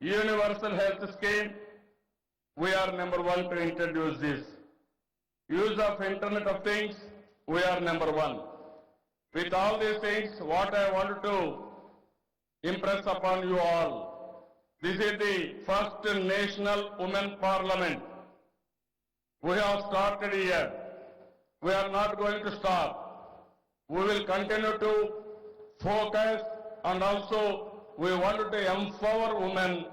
Universal health scheme, we are number 1 to introduce this. Use of Internet of Things, we are number 1. With all these things, what I wanted to impress upon you all, this is the first National Women Parliament. We have started here. We are not going to stop. We will continue to focus and also we wanted to empower women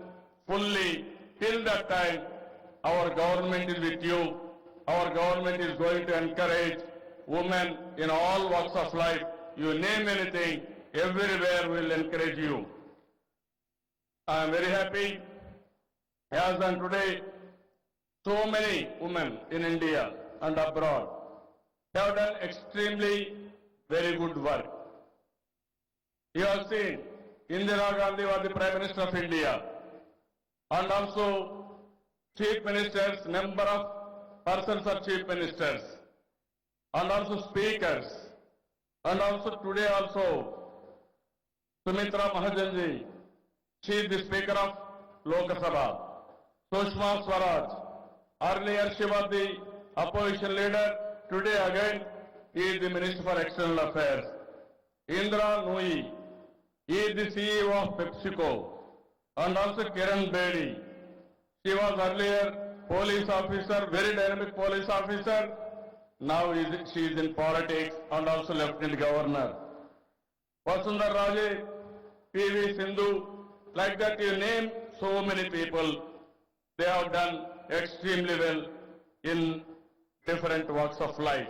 fully. Till that time, our government is with you. Our government is going to encourage women in all walks of life. You name anything, everywhere we will encourage you. I am very happy, as on today, so many women in India and abroad have done extremely very good work. You have seen, Indira Gandhi was the Prime Minister of India, and also Chief Ministers, number of persons are Chief Ministers, and also Speakers, and also today also, Sumitra Mahajanji, she is the Speaker of Lok Sabha. Sushma Swaraj, earlier she was the opposition leader, today again he is the Minister for External Affairs. Indra Nooyi, he is the CEO of PepsiCo, and also Kiran Bedi. She was earlier police officer, very dynamic police officer. Now she is in politics and also Lieutenant Governor. Vasundhara Raje, P.V. Sindhu, like that you name so many people. They have done extremely well in different walks of life.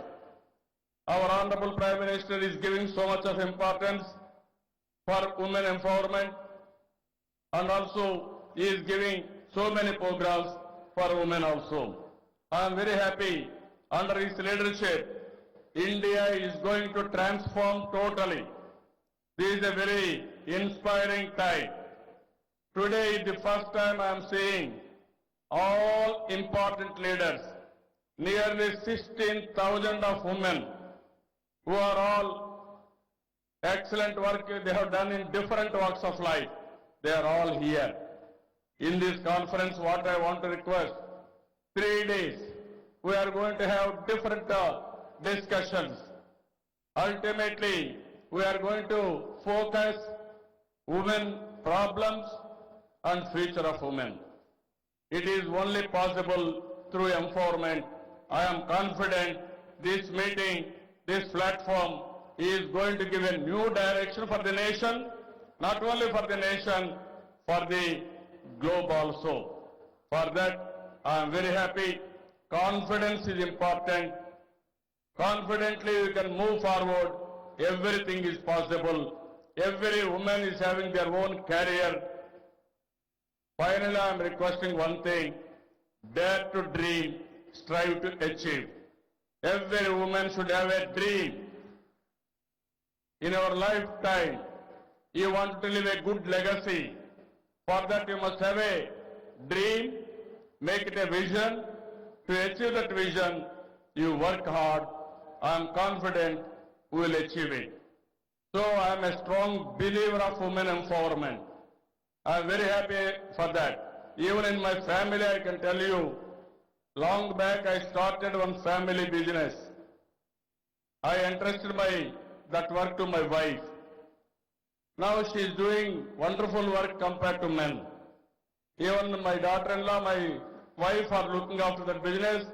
Our Honorable Prime Minister is giving so much of importance for women empowerment and also he is giving so many programs for women also. I am very happy under his leadership, India is going to transform totally. This is a very inspiring time. Today is the first time I am seeing all important leaders, nearly 16,000 of women who are all excellent work they have done in different walks of life. They are all here. In this conference, what I want to request, 3 days, we are going to have different discussions. Ultimately, we are going to focus women problems and future of women. It is only possible through empowerment. I am confident this meeting, this platform is going to give a new direction for the nation, not only for the nation, for the globe also. For that, I am very happy. Confidence is important. Confidently we can move forward. Everything is possible. Every woman is having their own career. Finally, I am requesting one thing. Dare to dream, strive to achieve. Every woman should have a dream. In our lifetime, you want to leave a good legacy. For that you must have a dream, make it a vision. To achieve that vision, you work hard. I am confident we will achieve it. So I am a strong believer of women empowerment. I am very happy for that. Even in my family, I can tell you, long back I started one family business. I entrusted that work to my wife. Now she is doing wonderful work compared to men. Even my daughter-in-law, my wife are looking after that business.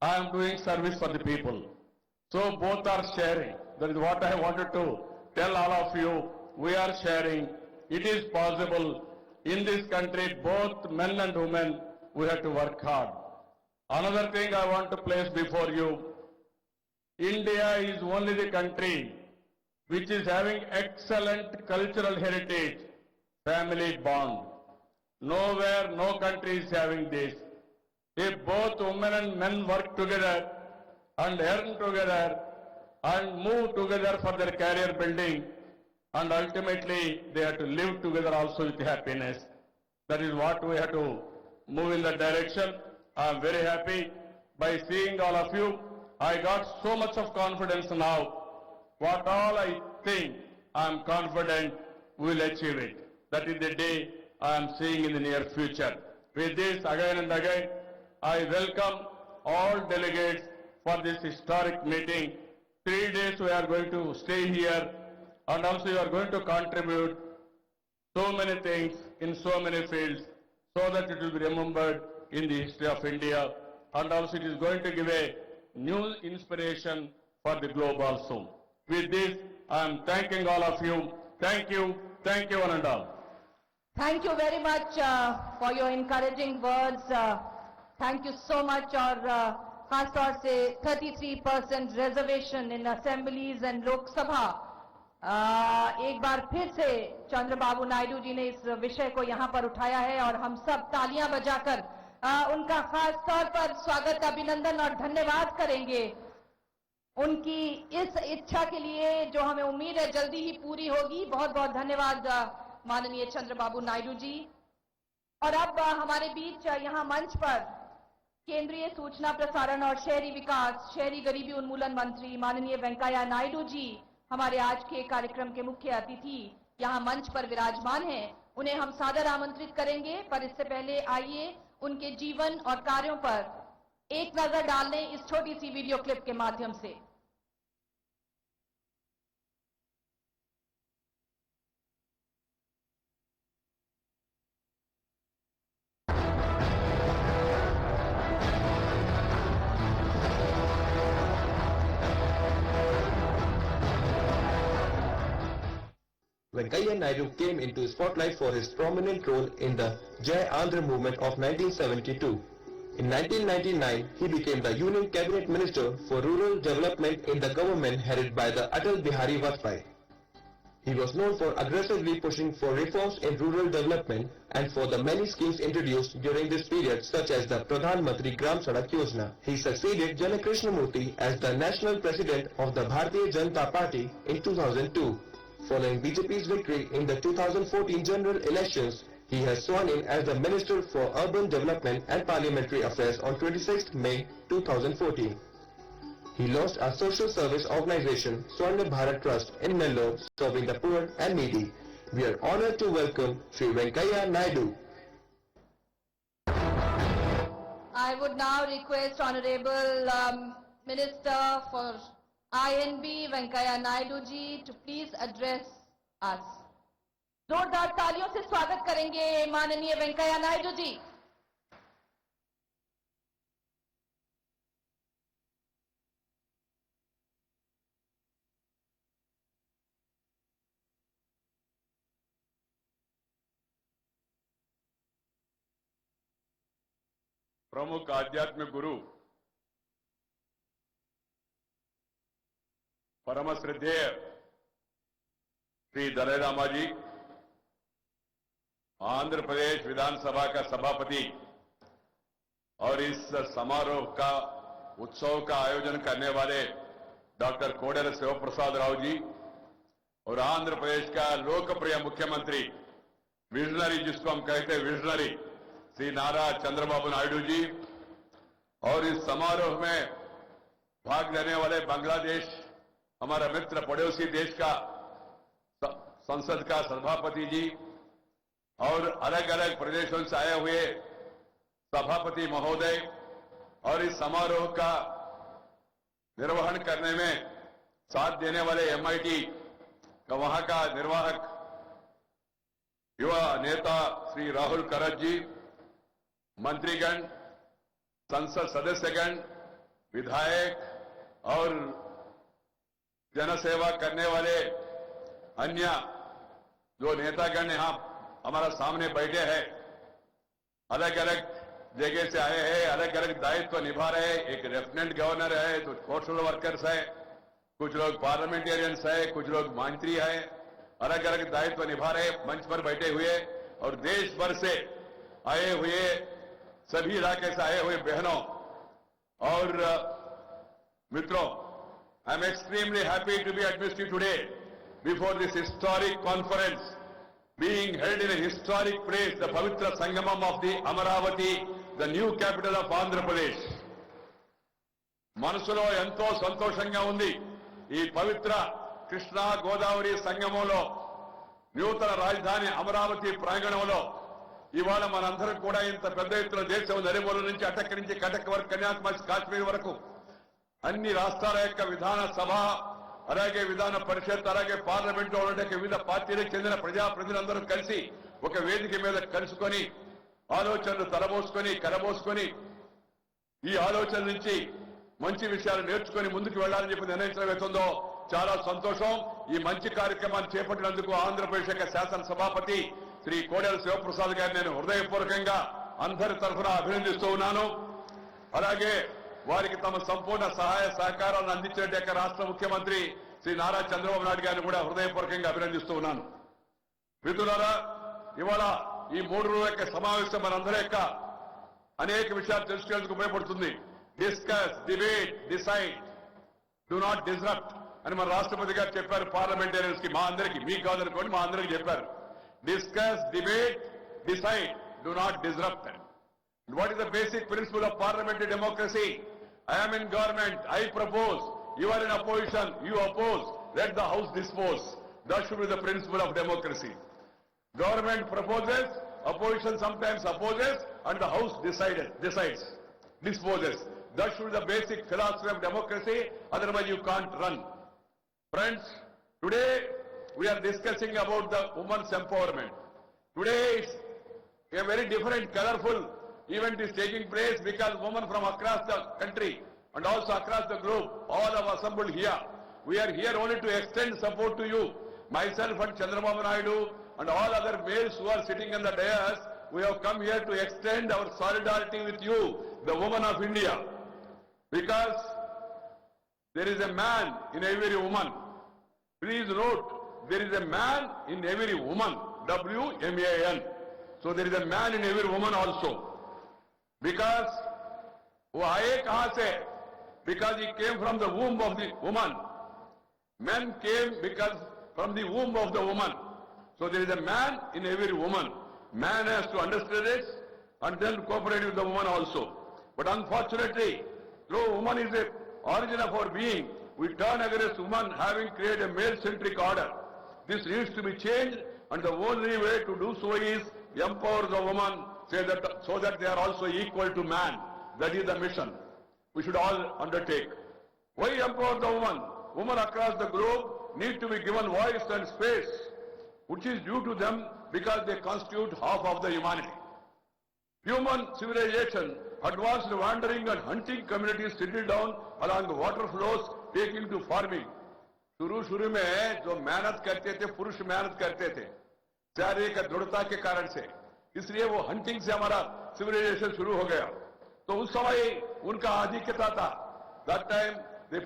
I am doing service for the people. So both are sharing. That is what I wanted to tell all of you. We are sharing. It is possible. In this country, both men and women, we have to work hard. Another thing I want to place before you. India is only the country which is having excellent cultural heritage, family bond. Nowhere, no country is having this. If both women and men work together and earn together and move together for their career building, and ultimately they have to live together also with happiness. That is what we have to move in that direction. I am very happy by seeing all of you. I got so much of confidence now. What all I think, I am confident we will achieve it. That is the day I am seeing in the near future. With this, again and again, I welcome all delegates for this historic meeting. 3 days we are going to stay here, and also you are going to contribute so many things in so many fields so that it will be remembered in the history of India, and also it is going to give a new inspiration for the globe also. With this, I am thanking all of you. Thank you one and all. Thank you very much for your encouraging words. Thank you so much. और खास तौर से 33% reservation in assemblies and Lok Sabha, एक बार फिर से चंद्रबाबू नायडू जी ने इस विषय को यहाँ पर उठाया है और हम सब तालियां बजाकर उनका खास तौर पर स्वागत, अभिनंदन और धन्यवाद करेंगे उनकी इस इच्छा के लिए जो हमें उम्मीद है जल्दी ही पूरी होगी। बहुत बहुत धन्यवाद माननीय चंद्रबाबू नायडू जी। और अब हमारे बीच यहाँ मंच पर केंद्रीय सूचना प्रसारण और शहरी विकास, शहरी गरीबी उन्मूलन मंत्री माननीय वेंकैया नायडू जी हमारे आज के कार्यक्रम के मुख्य अतिथि यहाँ मंच पर विराजमान हैं। उन्हें हम सादर आमंत्रित करेंगे, पर इससे पहले आइए उनके जीवन और कार्यों पर एक नजर डालने इस छोटी सी वीडियो क्लिप के माध्यम से। Venkaiah Naidu came into spotlight for his prominent role in the Jai Andhra movement of 1972. In 1999, he became the Union Cabinet Minister for Rural Development in the government headed by the Atal Bihari Vajpayee. He was known for aggressively pushing for reforms in rural development and for the many schemes introduced during this period such as the Pradhan Mantri Gram Sadak Yojana. He succeeded Jana Krishnamurthy as the national president of the Bharatiya Janata Party in 2002. Following BJP's victory in the 2014 general elections, he has sworn in as the Minister for Urban Development and Parliamentary Affairs on 26 May 2014. He launched a social service organization, Swarna Bharat Trust in Nellore, serving the poor and needy. We are honored to welcome Sri Venkaiah Naidu. I would now request Honorable Minister for INB, Venkaiah Naidu ji, to please address us. जोरदार तालियों से स्वागत करेंगे माननीय वेंकैया नायडू जी। प्रमुख आध्यात्मिक गुरु परम श्रद्धेय श्री दलाई लामा जी, आंध्र प्रदेश विधानसभा का सभापति और इस समारोह का उत्सव का आयोजन करने वाले डॉक्टर कोडेला शिवप्रसाद राव जी और आंध्र प्रदेश का लोकप्रिय मुख्यमंत्री विजनरी, जिसको हम कहते हैं विजनरी, श्री नारा चंद्रबाबू नायडू जी, और इस समारोह में भाग लेने वाले बांग्लादेश, हमारा मित्र पड़ोसी देश का संसद का सभापति जी और अलग अलग प्रदेशों से आए हुए सभापति महोदय, और इस समारोह का निर्वहन करने में साथ देने वाले MIT का वहां का निर्वाहक युवा नेता श्री राहुल करत जी, मंत्रीगण, संसद सदस्यगण, विधायक और जनसेवा करने वाले अन्य जो नेतागण यहां हमारा सामने बैठे हैं, अलग अलग जगह से आए हैं, अलग अलग दायित्व निभा रहे हैं। एक लेफ्टिनेंट गवर्नर है, कुछ सोशल वर्कर्स है, कुछ लोग पार्लियामेंटेरियंस है, कुछ लोग मंत्री है, अलग अलग दायित्व निभा रहे मंच पर बैठे हुए, और देश भर से आए हुए सभी इलाके से आए हुए बहनों और मित्रों, I am extremely happy to be admit today before this historic conference being held in a historic place, the Pavitra Sangamam of the Amaravati, the new capital of Andhra Pradesh. మనసులో ఎంతో సంతోషంగా ఉంది. ఈ పవిత్ర కృష్ణా గోదావరి సంగమంలో నూతన రాజధాని అమరావతి ప్రాంగణంలో ఇవాళ మనందరం కూడా ఇంత పెద్ద ఎత్తున దేశం నలుమూలల నుంచి అటక్ నుంచి కటక్ వరకు కన్యాకుమారి కాశ్మీర్ వరకు అన్ని రాష్ట్రాల యొక్క విధాన సభ, అలాగే విధాన పరిషత్, అలాగే పార్లమెంట్ లో ఉండే వివిధ పార్టీలకు చెందిన ప్రజాప్రతినిధులందరూ కలిసి ఒక వేదిక మీద కలుసుకొని ఆలోచనలు తలబోసుకొని కలబోసుకొని ఈ ఆలోచన నుంచి మంచి విషయాలు నేర్చుకొని ముందుకు వెళ్లాలని చెప్పి నిర్ణయించడం అవుతుందో చాలా సంతోషం. ఈ మంచి కార్యక్రమాన్ని చేపట్టినందుకు ఆంధ్రప్రదేశ్ యొక్క శాసన సభాపతి శ్రీ కోడెల శివప్రసాద్ గారిని నేను హృదయపూర్వకంగా అందరి తరఫున అభినందిస్తూ ఉన్నాను. అలాగే వారికి తమ సంపూర్ణ సహాయ సహకారాలను అందించే రాష్ట్ర ముఖ్యమంత్రి శ్రీ నారా చంద్రబాబు నాయుడు గారిని కూడా హృదయపూర్వకంగా అభినందిస్తూ ఉన్నాను. మిత్రులారా, ఇవాళ ఈ 3 రోజుల యొక్క సమావేశం మనందరి యొక్క అనేక విషయాలు తెలుసుకునేందుకు ఉపయోగపడుతుంది. Discuss, debate, decide, do not disrupt అని మన రాష్ట్రపతి గారు చెప్పారు పార్లమెంటేరియన్స్ కి, మా అందరికీ, మీకు కాదనుకోండి, మా అందరికీ చెప్పారు. Discuss, debate, decide, do not disrupt. What is the basic principle of parliamentary democracy? I am in government, I propose, you are in opposition, you oppose, let the house dispose. That should be the principle of democracy. Government proposes, opposition sometimes opposes, and the house decides, disposes. That should be the basic philosophy of democracy, otherwise you can't run. Friends, today we are discussing about the women's empowerment. Today is a very different, colorful event is taking place because women from across the country and also across the globe all have assembled here. We are here only to extend support to you. Myself and Chandrababu Naidu and all other males who are sitting in the dais, we have come here to extend our solidarity with you, the women of India. Because there is a man in every woman. Please note, there is a man in every woman. W-M-A-N. So there is a man in every woman also. Because वो आए कहां से? Because he came from the womb of the woman. Men came because from the womb of the woman. So there is a man in every woman. Man has to understand this and then cooperate with the woman also. But unfortunately, though woman is the origin of our being, we turn against woman, having created a male-centric order. This needs to be changed, and the only way to do so is empower the woman, so that they are also equal to man. That is the mission we should all undertake. Why empower the woman? Women across the globe need to be given voice and space, which is due to them because they constitute half of the humanity. Human civilization advanced wandering and hunting communities settled down along the water flows, taking to farming. शुरू में जो मेहनत करते थे, पुरुष मेहनत करते थे शारीरिक दृढ़ता के कारण से, इसलिए वो हंटिंग से हमारा सिविलाइजेशन शुरू हो गया. तो उस समय उनका आधिक्यता था. That time the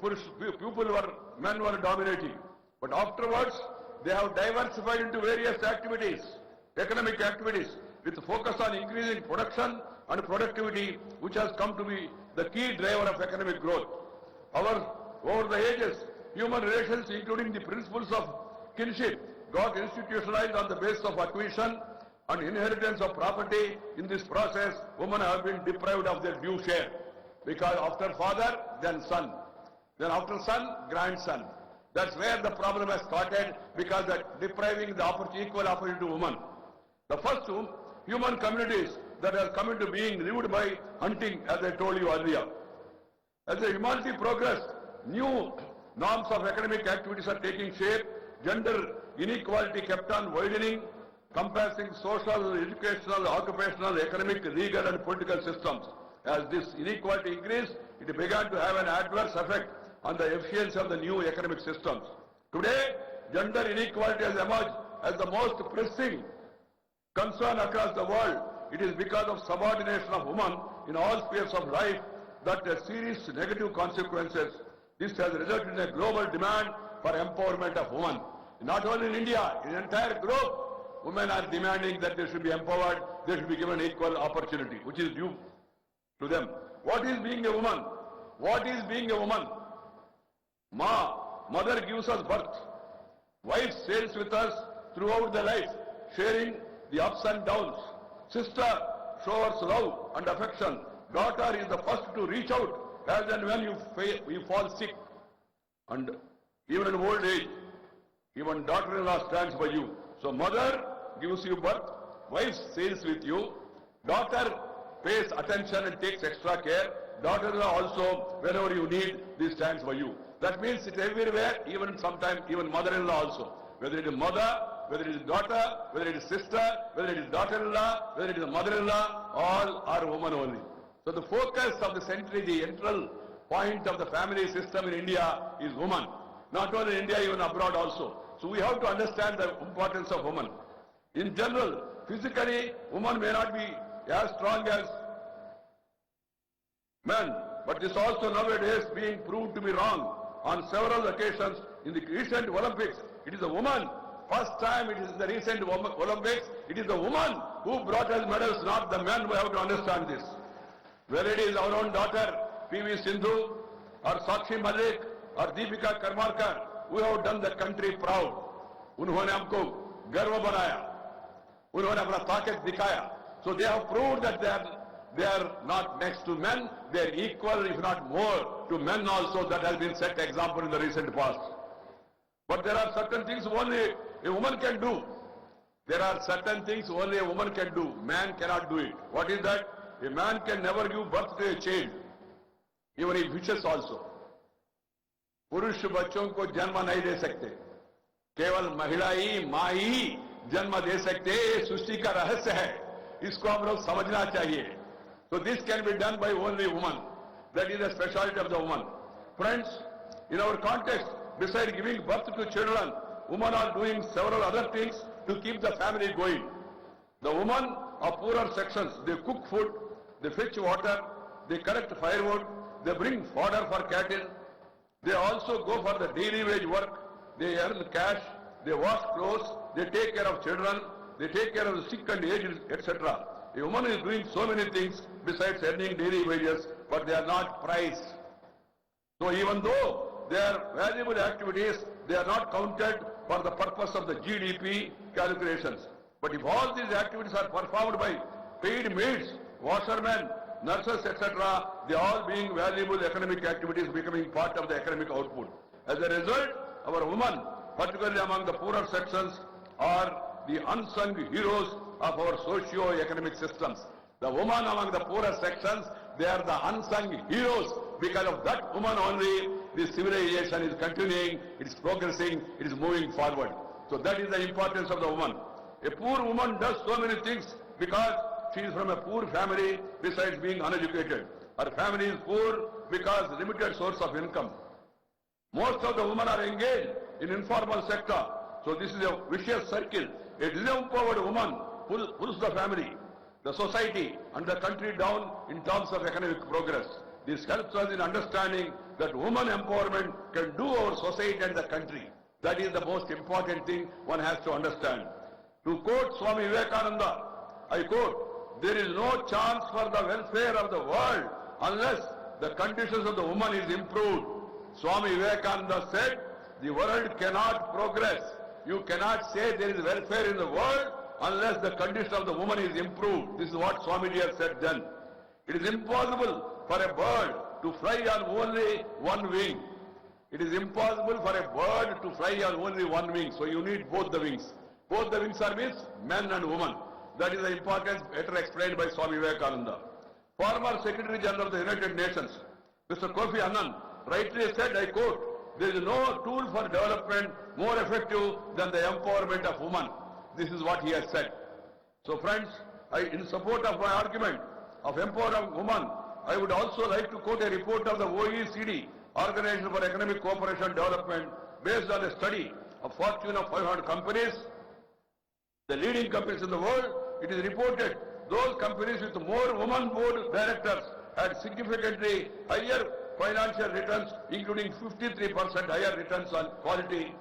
men were dominating. But afterwards they have diversified into various activities, economic activities, with focus on increasing production and productivity, which has come to be the key driver of economic growth. Over the ages, human relations, including the principles of kinship, got institutionalized on the basis of acquisition and inheritance of property. In this process, women have been deprived of their due share. Because after father, then son. Then after son, grandson. That's where the problem has started, because that depriving the equal opportunity to women. The first human communities that have come into being lived by hunting, as I told you earlier. As the humanity progressed, new norms of economic activities are taking shape. Gender inequality kept on widening, compassing social, educational, occupational, economic, legal and political systems. As this inequality increased, it began to have an adverse effect on the efficiency of the new economic systems. Today, gender inequality has emerged as the most pressing concern across the world. It is because of subordination of women in all spheres of life that a serious negative consequences. This has resulted in a global demand for empowerment of women. Not only in India, in the entire globe, women are demanding that they should be empowered, they should be given equal opportunity, which is due to them. What is being a woman? What is being a woman? Mother gives us birth. Wife sails with us throughout the life, sharing the ups and downs. Sister shows love and affection. Daughter is the first to reach out as and when you fall sick. And even in old age, even daughter-in-law stands by you. So mother gives you birth, wife sails with you, daughter pays attention and takes extra care, daughter-in-law also, whenever you need, this stands by you. That means it's everywhere, even sometimes even mother-in-law also. Whether it is mother, whether it is daughter, whether it is sister, whether it is daughter-in-law, whether it is mother-in-law, all are women only. So the focus of the century, the central point of the family system in India is woman. Not only in India, even abroad also. So we have to understand the importance of women. In general, physically, women may not be as strong as men, but this also nowadays being proved to be wrong. On several occasions in the recent Olympics, it is a woman. First time it is in the recent Olympics, it is the woman who brought us medals, not the men. We have to understand this. Whether it is our own daughter, P.V. Sindhu, or Sakshi Malik, or Deepika Karmarkar, we have done the country proud. उन्होंने हमको गर्व बनाया, उन्होंने अपना ताकत दिखाया. So they have proved that they are not next to men, they are equal, if not more, to men also. That has been set example in the recent past. But there are certain things only a woman can do. There are certain things only a woman can do. Man cannot do it. What is that? A man can never give birth to a child, even if wishes also. पुरुष बच्चों को जन्म नहीं दे सकते, केवल महिला ही मां ही जन्म दे सकते. ये सृष्टि का रहस्य है, इसको हम लोग समझना चाहिए. So this can be done by only woman. That is the specialty of the woman. Friends, in our context, besides giving birth to children, women are doing several other things to keep the family going. The women of poorer sections, they cook food, they fetch water, they collect firewood, they bring fodder for cattle. They also go for the daily wage work. They earn cash. they wash clothes, they take care of children, they take care of the sick and aged, etc. A woman is doing so many things besides earning daily wages, but they are not prized. So even though they are valuable activities, they are not counted for the purpose of the GDP calculations. But if all these activities are performed by paid maids, washermen, nurses, etc., they all being valuable economic activities becoming part of the economic output. As a result, our women, particularly among the poorer sections, are the unsung heroes of our socio-economic systems. The women among the poorer sections, they are the unsung heroes. Because of that woman only, this civilization is continuing, it is progressing, it is moving forward. So that is the importance of the woman. A poor woman does so many things because she is from a poor family besides being uneducated. Her family is poor because limited source of income. Most of the women are engaged in informal sector. So this is a vicious circle. A disempowered woman pulls the family, the society and the country down in terms of economic progress. This helps us in understanding that woman empowerment can do our society and the country. That is the most important thing one has to understand. To quote Swami Vivekananda, I quote, "There is no chance for the welfare of the world unless the conditions of the woman is improved." Swami Vivekananda said, the world cannot progress. You cannot say there is welfare in the world unless the condition of the woman is improved. This is what Swamiji has said then. It is impossible for a bird to fly on only one wing. It is impossible for a bird to fly on only one wing. So you need both the wings. Both the wings are means men and women. That is the importance better explained by Swami Vivekananda. Former Secretary General of the United Nations, Mr. Kofi Annan, rightly said, I quote, "There is no tool for development more effective than the empowerment of women." This is what he has said. So friends, in support of my argument of empowering women, I would also like to quote a report of the OECD, Organization for Economic Cooperation and Development, based on a study of Fortune of 500 companies, the leading companies in the world. It is reported those companies with more women board directors had significantly higher financial returns, including 53% higher returns on quality,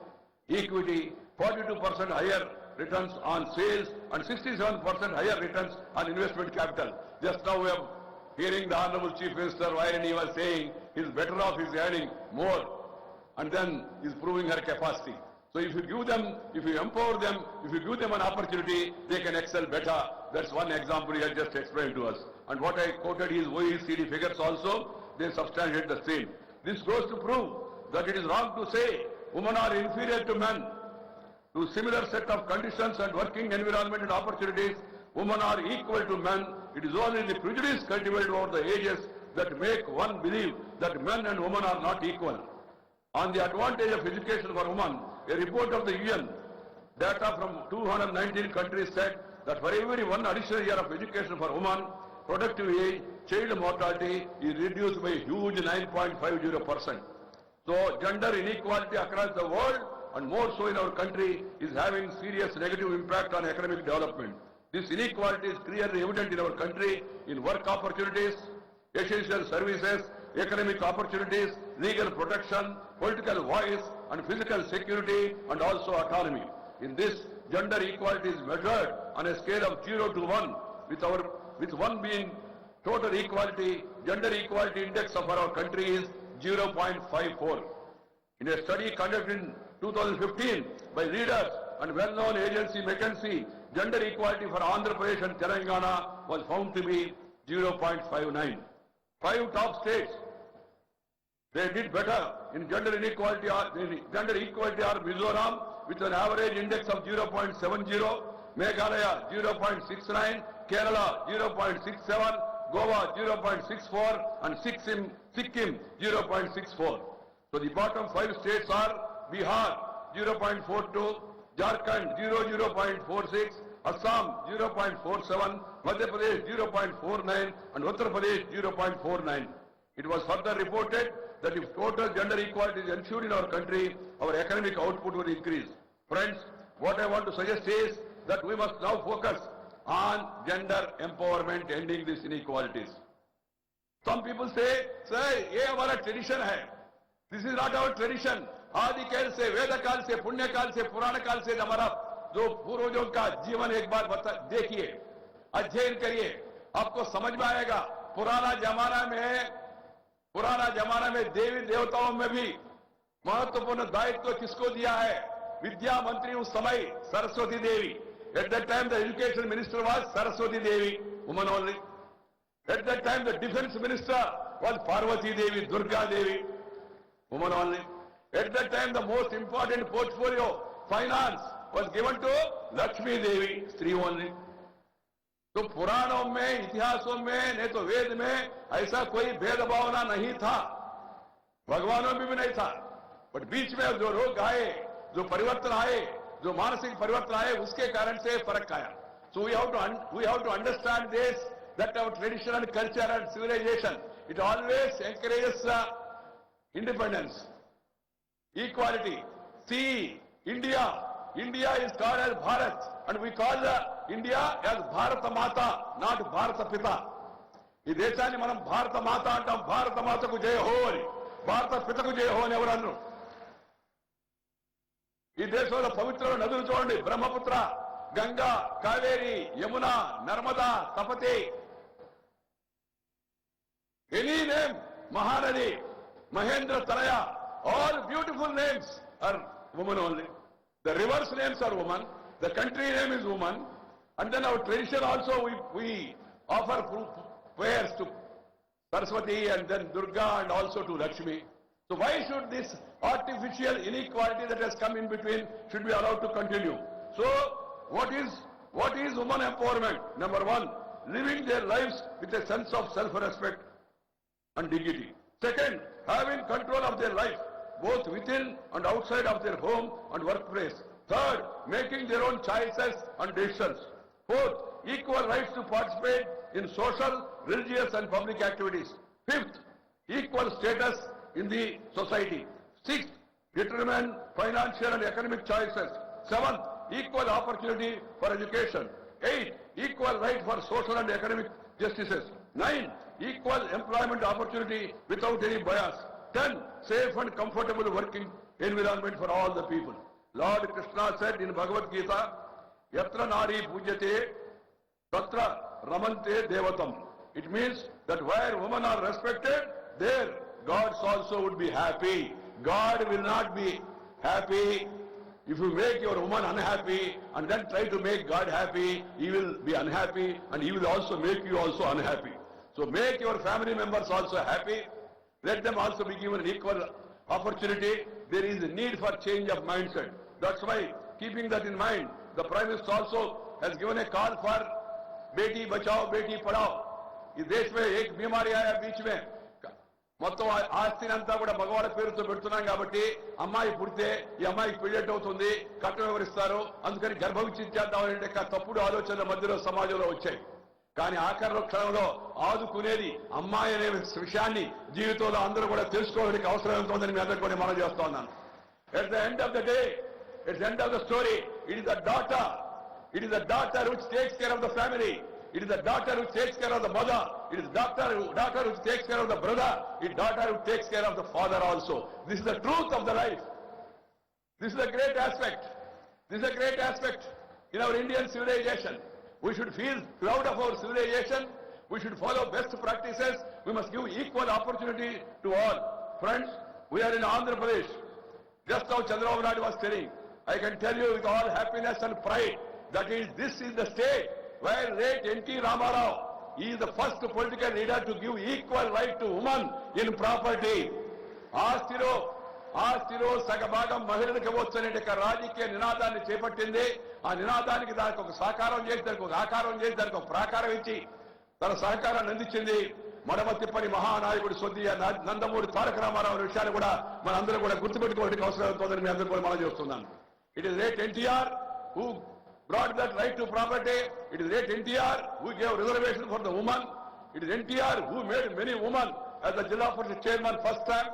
equity, 42% higher returns on sales, and 67% higher returns on investment capital. Just now we are hearing the Honorable Chief Minister wherein he was saying he is better off, he is earning more, and then he is proving her capacity. So if you give them, if you empower them, if you give them an opportunity, they can excel better. That's one example he has just explained to us. And what I quoted is OECD figures also, they substantiate the same. This goes to prove that it is wrong to say women are inferior to men. To similar set of conditions and working environment and opportunities, women are equal to men. It is only the prejudice cultivated over the ages that make one believe that men and women are not equal. On the advantage of education for women, a report of the UN, data from 219 countries said that for every one additional year of education for women, productive age, child mortality is reduced by a huge 9.50%. So gender inequality across the world, and more so in our country, is having serious negative impact on economic development. This inequality is clearly evident in our country in work opportunities, essential services, economic opportunities, legal protection, political voice, and physical security, and also autonomy. In this, gender equality is measured on a scale of 0 to 1, with 1 being total equality. Gender equality index of our country is 0.54. In a study conducted in 2015 by leaders and well-known agency McKinsey, gender equality for Andhra Pradesh and Telangana was found to be 0.59. 5 top states, they did better in gender inequality. Gender equality are Mizoram with an average index of 0.70, Meghalaya 0.69, Kerala 0.67, Goa 0.64, and Sikkim 0.64. So the bottom 5 states are Bihar 0.42, Jharkhand 0.46, Assam 0.47, Madhya Pradesh 0.49, and Uttar Pradesh 0.49. It was further reported that if total gender equality is ensured in our country, our economic output will increase. Friends, what I want to suggest is that we must now focus on gender empowerment, ending these inequalities. Some people say, "Sir, ये हमारा tradition है." This is not our tradition. आदि काल से, वेद काल से, पुण्य काल से, पुराण काल से हमारा जो पूर्वजों का जीवन एक बार देखिए, अध्ययन करिए, आपको समझ में आएगा। पुराना जमाना में देवी देवताओं में भी महत्वपूर्ण दायित्व किसको दिया है? विद्या मंत्री उस समय Saraswati Devi. At that time the education minister was Saraswati Devi, woman only. At that time, the defense minister was Parvati Devi, Durga Devi, woman only. At that time, the most important portfolio, finance, was given to Lakshmi Devi, स्त्री only. तो पुराणों में, इतिहासों में, नहीं तो वेद में ऐसा कोई भेदभावना नहीं था, भगवानों में भी नहीं था. बट बीच में जो रोग आए, जो परिवर्तन आए, जो मानसिक परिवर्तन आए, उसके कारण से फर्क आया. So we have to understand this, that our tradition and culture and civilization, it always encourages independence, equality. See, India is called as Bharat, and we call India as Bharata Mata, not Bharata Pita. ఈ దేశాన్ని మనం భారత మాత అంటాం. భారత మాతకు జయ హో అని, భారత పితకు జయ హో అని ఎవరు అన్నారు? ఈ దేశంలో పవిత్రమైన నదులు చూడండి, Brahmaputra, Ganga, Kaveri, Yamuna, Narmada, Tapti. Any name, Mahanadi, Mahendra Talaya, all beautiful names are women only. The rivers names are women, the country name is woman, and then our tradition also we offer prayers to Saraswati and then Durga and also to Lakshmi. So why should this artificial inequality that has come in between should be allowed to continue? So what is woman empowerment? Number one, living their lives with a sense of self-respect and dignity. Second, having control of their life, both within and outside of their home and workplace. Third, making their own choices and decisions. Fourth, equal rights to participate in social, religious and public activities. Fifth, equal status in the society. Sixth, determine financial and economic choices. Seventh, equal opportunity for education. Eighth, equal right for social and economic justices. 9, equal employment opportunity without any bias. 10, safe and comfortable working environment for all the people. Lord Krishna said in Bhagavad Gita, Yatra Nari Pujyate, Tatra Ramante Devatam. It means that where women are respected, there gods also would be happy. God will not be happy if you make your woman unhappy and then try to make God happy. He will be unhappy and he will also make you also unhappy. So make your family members also happy. Let them also be given an equal opportunity. There is a need for change of mindset. That's why, keeping that in mind, the Prime Minister also has given a call for Beti Bachao, Beti Padhao. इस देश में एक बीमारी आया बीच में, మొత్తం ఆస్తినంతా కూడా మగవాళ్ళ పేరుతో పెడుతున్నాం కాబట్టి అమ్మాయి పుడితే ఈ అమ్మాయికి పెళ్లిట్ అవుతుంది, కట్నం ఎవరిస్తారు, అందుకని గర్భం ఇచ్చేద్దామనే తప్పుడు ఆలోచనల మధ్యలో సమాజంలో వచ్చాయి. కానీ ఆఖరి క్షణంలో ఆదుకునేది అమ్మాయి అనే విషయాన్ని జీవితంలో అందరూ కూడా తెలుసుకోవడానికి అవసరం ఉంటుందని మీ అందరికీ కూడా మనం చేస్తా ఉన్నాను. At the end of the day, at the end of the story, it is the daughter which takes care of the family. It is the daughter who takes care of the mother. It is the daughter who takes care of the brother. It is daughter who takes care of the father also. This is the truth of the life. This is a great aspect. This is a great aspect in our Indian civilization. We should feel proud of our civilization. We should follow best practices. We must give equal opportunity to all. Friends, we are in Andhra Pradesh. Just how Chandrababu Naidu was telling, I can tell you with all happiness and pride that this is the state where late N.T. Ramarao, he is the first political leader to give equal right to women in property. ఆస్తిలో సగభాగం మహిళలకు ఇవ్వచ్చనే రాజకీయ నినాదాన్ని చేపట్టింది. ఆ నినాదానికి దానికి ఒక సాకారం చేసి, దానికి ఒక ఆకారం చేసి, దానికి ఒక ప్రాకారం ఇచ్చి తన సహకారాన్ని అందించింది మడమ తిప్పని మహానాయకుడు స్వర్గీయ నందమూరి తారక రామారావు విషయాన్ని కూడా మనందరూ కూడా గుర్తుపెట్టుకోవడానికి అవసరం అవుతుందని మీ అందరూ కూడా మనం చేస్తున్నాను. It is late NTR who brought that right to property. It is late NTR who gave reservation for the woman. It is NTR who made many women as the Jilla Parishad chairman first time.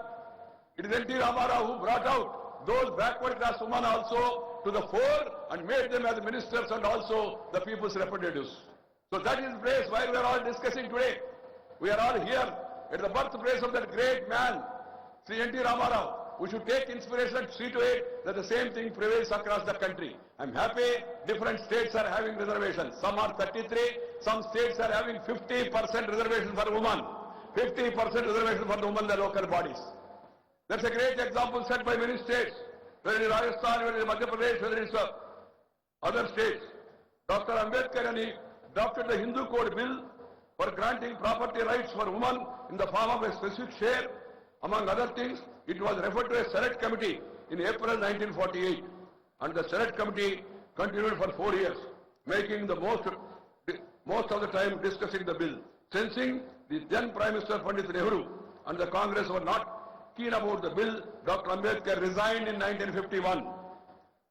It is N.T. Ramarao who brought out those backward class women also to the fore and made them as ministers and also the people's representatives. So that is the place where we are all discussing today. We are all here at the birthplace of that great man, Sri N.T. Ramarao. We should take inspiration and see to it that the same thing prevails across the country. I'm happy different states are having reservations. Some are 33, some states are having 50% reservation for women. 50% reservation for the women in the local bodies. That's a great example set by many states. Whether in Rajasthan, whether in Madhya Pradesh, whether in other states. Dr. Ambedkar and he drafted the Hindu Code Bill for granting property rights for women in the form of a specific share. Among other things, it was referred to a select committee in April 1948, and the select committee continued for 4 years, making the most of the time discussing the bill. Sensing the then Prime Minister Pandit Nehru and the Congress were not keen about the bill, Dr. Ambedkar resigned in 1951,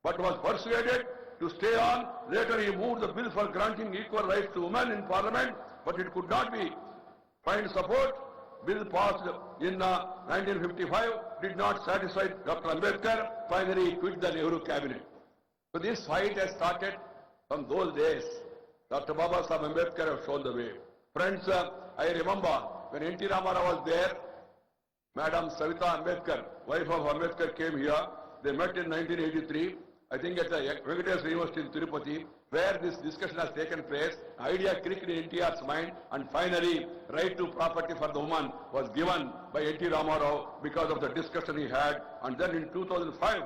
but was persuaded to stay on. Later he moved the bill for granting equal rights to women in Parliament, but it could not be find support. Bill passed in 1955 did not satisfy Dr. Ambedkar. Finally he quit the Nehru cabinet. So this fight has started from those days. Dr. Baba Sahib Ambedkar have shown the way. Friends, I remember when N.T. Ramarao was there, Madam Savita Ambedkar, wife of Ambedkar, came here. They met in 1983. I think at the Venkateswara University in Tirupati, where this discussion has taken place. Idea clicked in NTR's mind, and finally, right to property for the woman was given by N.T. Ramarao because of the discussion he had. And then in 2005,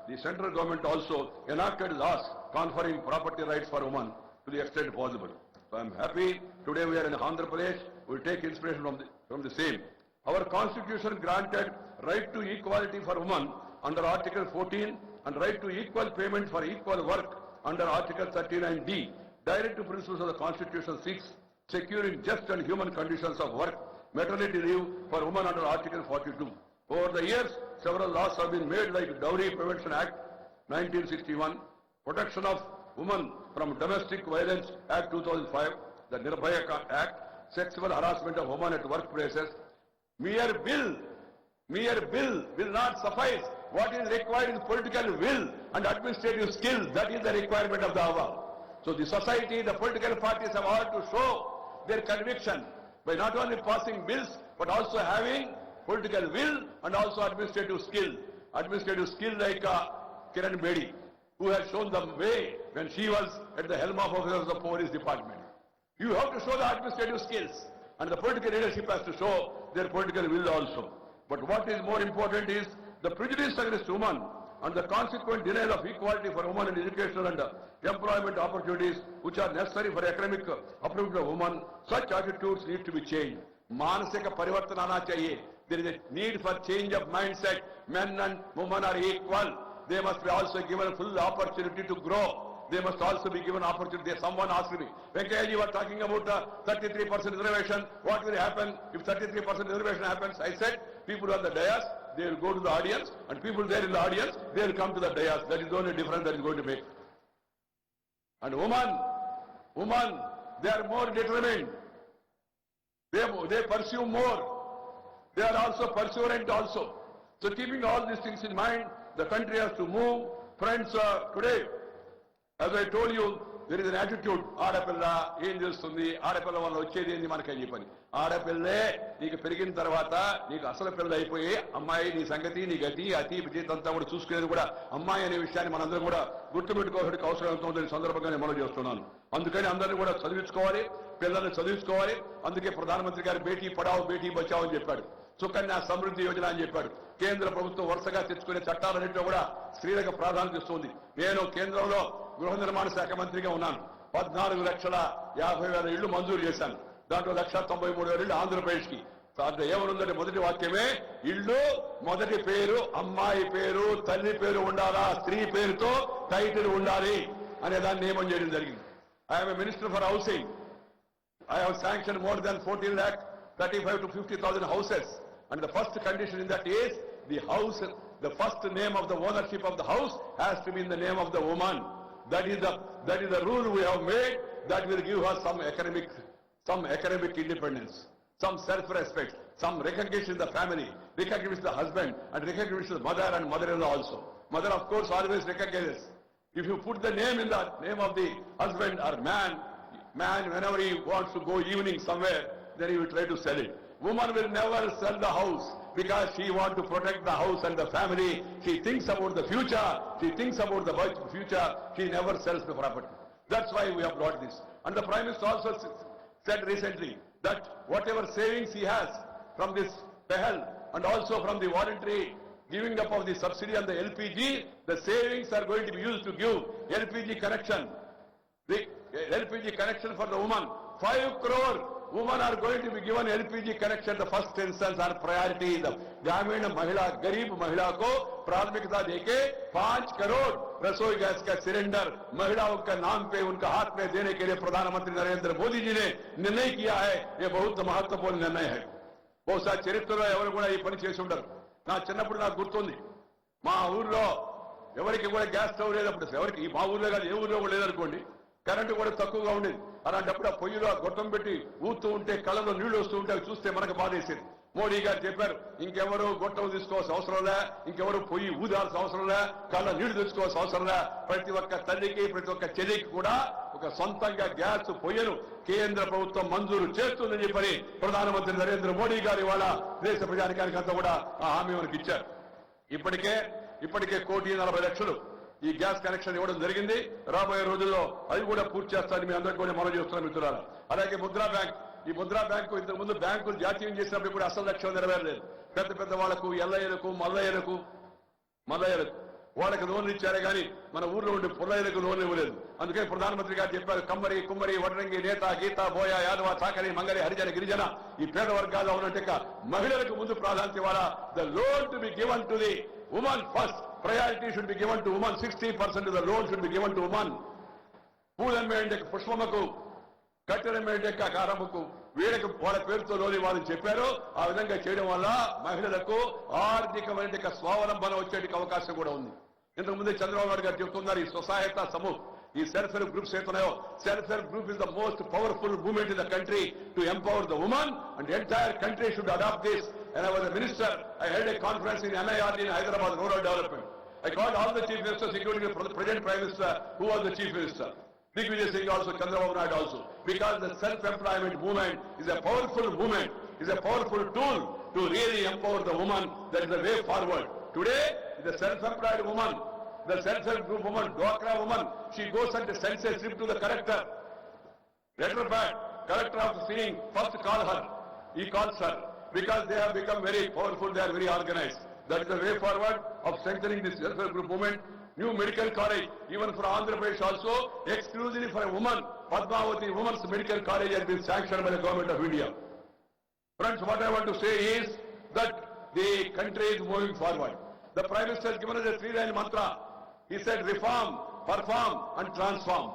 the central government also enacted laws conferring property rights for women to the extent possible. So I am happy today we are in Andhra Pradesh. We will take inspiration from the same. Our constitution granted right to equality for women under Article 14 and right to equal payment for equal work under Article 39D. Directive principles of the Constitution 6, securing just and human conditions of work, maternity leave for women under Article 42. Over the years, several laws have been made like Dowry Prevention Act 1961, Protection of Women from Domestic Violence Act 2005, the Nirbhaya Act, Sexual Harassment of Women at Workplaces. Mere bill will not suffice. What is required is political will and administrative skill. That is the requirement of the hour. So the society, the political parties have all to show their conviction by not only passing bills, but also having political will and also administrative skill. Administrative skill like Kiran Bedi, who has shown the way when she was at the helm of officers of the police department. You have to show the administrative skills, and the political leadership has to show their political will also. But what is more important is the prejudice against women and the consequent denial of equality for women in educational and employment opportunities which are necessary for economic upliftment of women. Such attitudes need to be changed. Manasika parivartana aana chahiye. There is a need for change of mindset. Men and women are equal. They must be also given full opportunity to grow. They must also be given opportunity. Someone asked me, Venkaya, you were talking about 33% reservation. What will happen if 33% reservation happens? I said, people on the dais, they will go to the audience, and people there in the audience, they will come to the dais. That is the only difference that is going to make. And women, they are more determined. They pursue more. They are also pursuant also. So keeping all these things in mind, the country has to move. Friends, today, as I told you, there is an attitude. Aadapilla, em chestundi, aadapilla valla vachedi endi manaki ee pani. Aadapille, neeku perigina tarvata, neeku asalu pilla ayipoyi, ammayi nee sangati, nee gati, ati bijit anta kuda chusukunedu kuda, ammayi ane vishayani manandaram kuda gurtupeట్టుకోవాల్సిన అవసరం ఎంతో ఈ సందర్భంగా నేను మనవి చేస్తున్నాను. అందుకని అందరినీ కూడా చదివించుకోవాలి, పిల్లల్ని చదివించుకోవాలి. అందుకే ప్రధానమంత్రి గారు బేటీ పడావో బేటీ బచావో అని చెప్పాడు. సుకన్య సమృద్ధి యోజన అని చెప్పాడు. కేంద్ర ప్రభుత్వం వరుసగా తెచ్చుకునే చట్టాలన్నింటిలో కూడా స్త్రీలకు ప్రాధాన్యత ఇస్తుంది. నేను కేంద్రంలో గృహ నిర్మాణ శాఖ మంత్రిగా ఉన్నాను. 14,50,000 ఇళ్లు మంజూరు చేశాను. దాంట్లో 1,93,000 ఇళ్లు ఆంధ్రప్రదేశ్కి. దాంట్లో ఏమనుందంటే మొదటి వాక్యమే ఇల్లు మొదటి పేరు అమ్మాయి పేరు తల్లి పేరు ఉండాలా, స్త్రీ పేరుతో టైటిల్ ఉండాలి అనే దాన్ని నియమం చేయడం జరిగింది. I'm a minister for housing. I have sanctioned more than 14,35,000 to 50,000 houses. And the first condition in that is the house, the first name of the ownership of the house has to be in the name of the woman. That is the rule we have made that will give her some economic independence, some self-respect, some recognition in the family, recognition the husband, and recognition the mother and mother-in-law also. Mother, of course, always recognizes. If you put the name in the name of the husband or man, whenever he wants to go evening somewhere, then he will try to sell it. Woman will never sell the house because she wants to protect the house and the family. She thinks about the future. She thinks about the future. She never sells the property. That's why we have brought this. And the Prime Minister also said recently that whatever savings he has from this Pehal and also from the voluntary giving up of the subsidy on the LPG, the savings are going to be used to give LPG connection. The LPG connection for the woman. 5 crore women are going to be given LPG connection. The first instance are priority. The ग्रामीण महिला, गरीब महिला को प्राथमिकता देके 5 करोड़ रसोई gas का cylinder महिलाओं का नाम पे उनका हाथ में देने के लिए प्रधानमंत्री नरेंद्र मोदी जी ने निर्णय किया है. ये बहुत महत्वपूर्ण निर्णय है. బహుశా చరిత్రలో ఎవరు కూడా ఈ పని చేసి ఉండరు. నా చిన్నప్పుడు నాకు గుర్తుంది, మా ఊర్లో ఎవరికి కూడా గ్యాస్ స్టవ్ లేదప్పుడు, ఎవరికి మా ఊర్లో కాదు ఏ ఊర్లో కూడా లేదనుకోండి, కరెంటు కూడా తక్కువగా ఉండేది. అలాంటప్పుడు ఆ పొయ్యిలో గొట్టం పెట్టి ఊతూ ఉంటే కళ్ళలో నీళ్లు వస్తూ ఉంటే అవి చూస్తే మనకు బాధేసేది. మోడీ గారు చెప్పారు, ఇంకెవరు గొట్టం తీసుకోవాల్సిన అవసరం లే, ఇంకెవరు పొయ్యి ఊదాల్సిన అవసరం లే, కళ్ళ నీళ్లు తెచ్చుకోవాల్సిన అవసరం లే, ప్రతి ఒక్క తల్లికి ప్రతి ఒక్క చెల్లికి కూడా ఒక సొంతంగా గ్యాస్ పొయ్యను కేంద్ర ప్రభుత్వం మంజూరు చేస్తుందని చెప్పని ప్రధానమంత్రి నరేంద్ర మోడీ గారు ఇవాళ దేశ ప్రజానికానికి అంతా కూడా ఆ హామీ మనకి ఇచ్చారు. ఇప్పటికే 1,40,00,000 ఈ గ్యాస్ కనెక్షన్ ఇవ్వడం జరిగింది. రాబోయే రోజుల్లో అది కూడా పూర్తి చేస్తారని మీ అందరికీ కూడా మనం చేస్తున్నాం మిత్రులారా. అలాగే ముద్రా బ్యాంక్, ఈ ముద్రా బ్యాంకు ఇంతకు ముందు బ్యాంకులు జాతీయం చేసినప్పుడు కూడా అసలు లక్ష్యం నెరవేరలేదు. పెద్ద పెద్ద వాళ్లకు, ఎల్లయ్యలకు, మల్లయ్యలకు వాళ్ళకి లోన్లు ఇచ్చారే కానీ మన ఊర్లో ఉండే పుల్లయ్యలకు లోన్లు ఇవ్వలేదు. అందుకే ప్రధానమంత్రి గారు చెప్పారు, కమ్మరి, కుమ్మరి, వడ్రంగి, నేత, గీత, బోయ, యాదవ, చాకలి, మంగలి, హరిజన, గిరిజన ఈ పేద వర్గాల్లో ఉన్నట్టుగా మహిళలకు ముందు ప్రాధాన్యత ఇవ్వాలా. The loan to be given to the women first. Priority should be given to women. 60% the loan should be given to women. పూలమ్మేంటే పుష్పమ్మకు, కట్టెలమ్మేంటే కారమ్మకు, వీళ్ళకి వాళ్ళ పేరుతో లోన్ ఇవ్వాలని చెప్పారు. ఆ విధంగా చేయడం వల్ల మహిళలకు ఆర్థికమైన స్వావలంబన వచ్చేటికి అవకాశం కూడా ఉంది. ఇంతకు ముందే చంద్రబాబు నాయుడు గారు చెప్తున్నారు, ఈ స్వసహాయత సమూహ్, ఈ సెల్ఫ్ హెల్ప్ గ్రూప్స్ ఏతున్నాయో, self help group is the most powerful movement in the country to empower the women and entire country should adopt this. And I was a minister, I held a conference in NIRD in Hyderabad, Rural Development. I called all the chief ministers, including the present Prime Minister, who was the chief minister. Digvijay Singh also, Chandrababu Naidu also. Because the self-employment movement is a powerful movement, is a powerful tool to really empower the woman. That is the way forward. Today, the self-employed woman, the self-help group woman, Dwakra woman, she goes and sends a slip to the collector. Letter pad, collector after seeing, first call her. He calls her. Because they have become very powerful, they are very organized. That is the way forward of strengthening this self-help group movement. New medical college, even for Andhra Pradesh also, exclusively for a woman, Padmavati Women's Medical College has been sanctioned by the Government of India. Friends, what I want to say is that the country is moving forward. The Prime Minister has given us a 3-line mantra. He said, reform, perform and transform.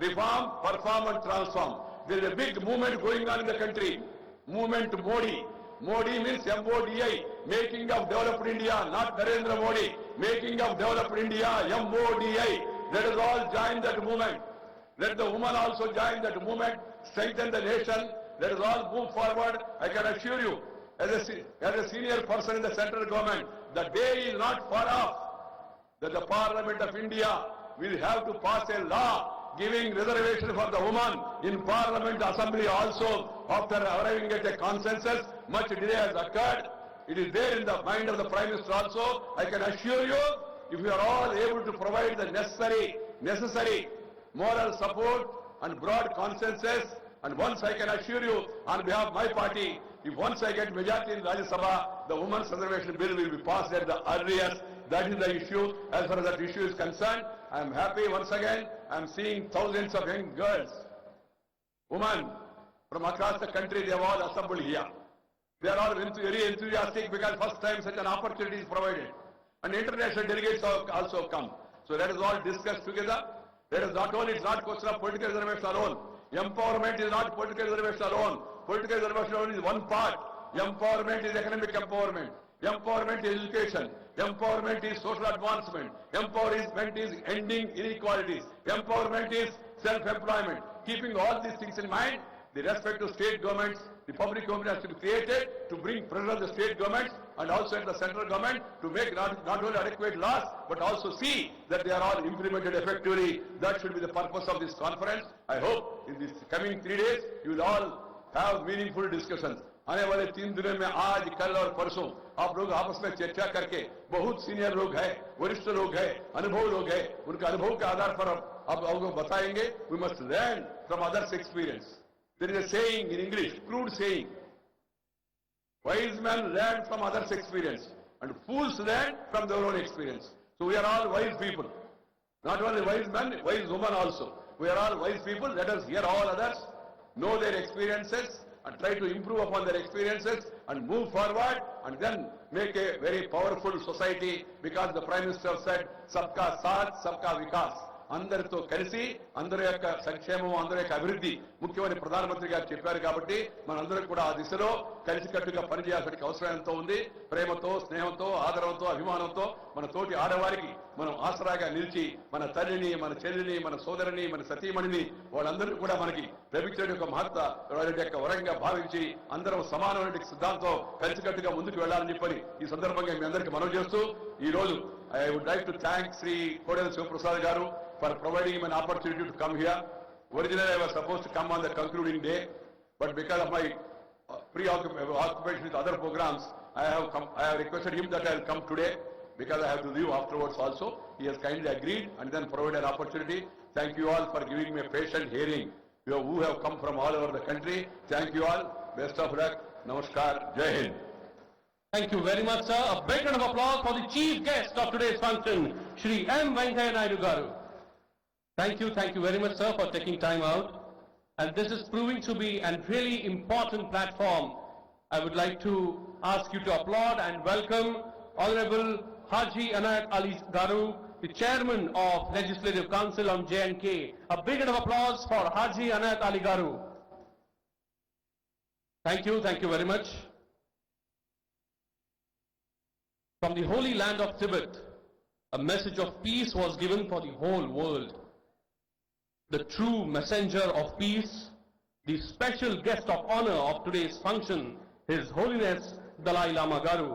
Reform, perform and transform. There is a big movement going on in the country. Movement Modi. Modi means MODI, making of developed India, not Narendra Modi. Making of developed India, MODI. Let us all join that movement. Let the women also join that movement, strengthen the nation. Let us all move forward. I can assure you, as a senior person in the central government, the day is not far off that the Parliament of India will have to pass a law giving reservation for the woman in Parliament Assembly also. After arriving at a consensus, much delay has occurred. It is there in the mind of the Prime Minister also. I can assure you, if we are all able to provide the necessary moral support and broad consensus, and once I can assure you on behalf of my party, if once I get majority in Rajya Sabha, the women's reservation bill will be passed at the earliest. That is the issue. As far as that issue is concerned, I am happy once again. I am seeing thousands of young girls, women from across the country. They have all assembled here. They are all very enthusiastic because first time such an opportunity is provided. And international delegates have also come. So let us all discuss together. Let us not only, it's not question of political reservation alone. Empowerment is not political reservation alone. Political reservation alone is one part. Empowerment is economic empowerment. Empowerment is education. Empowerment is social advancement. Empowerment is ending inequalities. Empowerment is self-employment. Keeping all these things in mind, the respect to state governments, the public government has to be created to bring pressure on the state governments and also at the central government to make not only adequate laws but also see that they are all implemented effectively. That should be the purpose of this conference. I hope in these coming 3 days you will all have meaningful discussions आने वाले 3 दिनों में आज कल और परसों आप लोग आपस में चर्चा करके, बहुत सीनियर लोग हैं, वरिष्ठ लोग हैं, अनुभव लोग हैं, उनके अनुभव के आधार पर अब आपको बताएंगे. We must learn from others experience. There is a saying in English, crude saying, wise men learn from others' experience and fools learn from their own experience. So we are all wise people. Not only wise men, wise women also. We are all wise people. Let us hear all others, know their experiences and try to improve upon their experiences and move forward and then make a very powerful society, because the Prime Minister said, Sabka Saath, Sabka Vikas. అందరితో కలిసి అందరి యొక్క సంక్షేమం, అందరి యొక్క అభివృద్ధి ముఖ్యమైన ప్రధానమంత్రి గారు చెప్పారు. కాబట్టి మనందరం కూడా ఆ దిశలో కలిసికట్టుగా పనిచేయాల్సిన అవసరం ఎంతో ఉంది. ప్రేమతో, స్నేహంతో, ఆదరంతో, అభిమానంతో మన తోటి ఆడవారికి మనం ఆసరాగా నిలిచి మన తల్లిని, మన చెల్లిని, మన సోదరిని, మన సతీమణిని వాళ్ళందరూ కూడా మనకి లభించే యొక్క మహత్త యొక్క వరంగా భావించి అందరం సమానమైన సిద్ధాంతం కలిసికట్టుగా ముందుకు వెళ్లాలని చెప్పని ఈ సందర్భంగా మీ అందరికీ మనవి చేస్తూ, ఈ రోజు I would like to thank Sri Kodela Shivaprasad Garu for providing him an opportunity to come here. Originally I was supposed to come on the concluding day, but because of my preoccupation with other programs, I have requested him that I will come today, because I have to leave afterwards also. He has kindly agreed and then provided an opportunity. Thank you all for giving me a patient hearing. You who have come from all over the country. Thank you all. Best of luck. Namaskar. Jai Hind. Thank you very much, sir. A big round of applause for the chief guest of today's function, Shri M. Venkaiah Naidu Garu. Thank you very much, sir, for taking time out. And this is proving to be a really important platform. I would like to ask you to applaud and welcome Honorable Haji Anayat Ali Garu, the Chairman of Legislative Council on J&K. A big round of applause for Haji Anayat Ali Garu. Thank you very much. From the holy land of Tibet, a message of peace was given for the whole world. The true messenger of peace, the special guest of honor of today's function, His Holiness Dalai Lama Garu,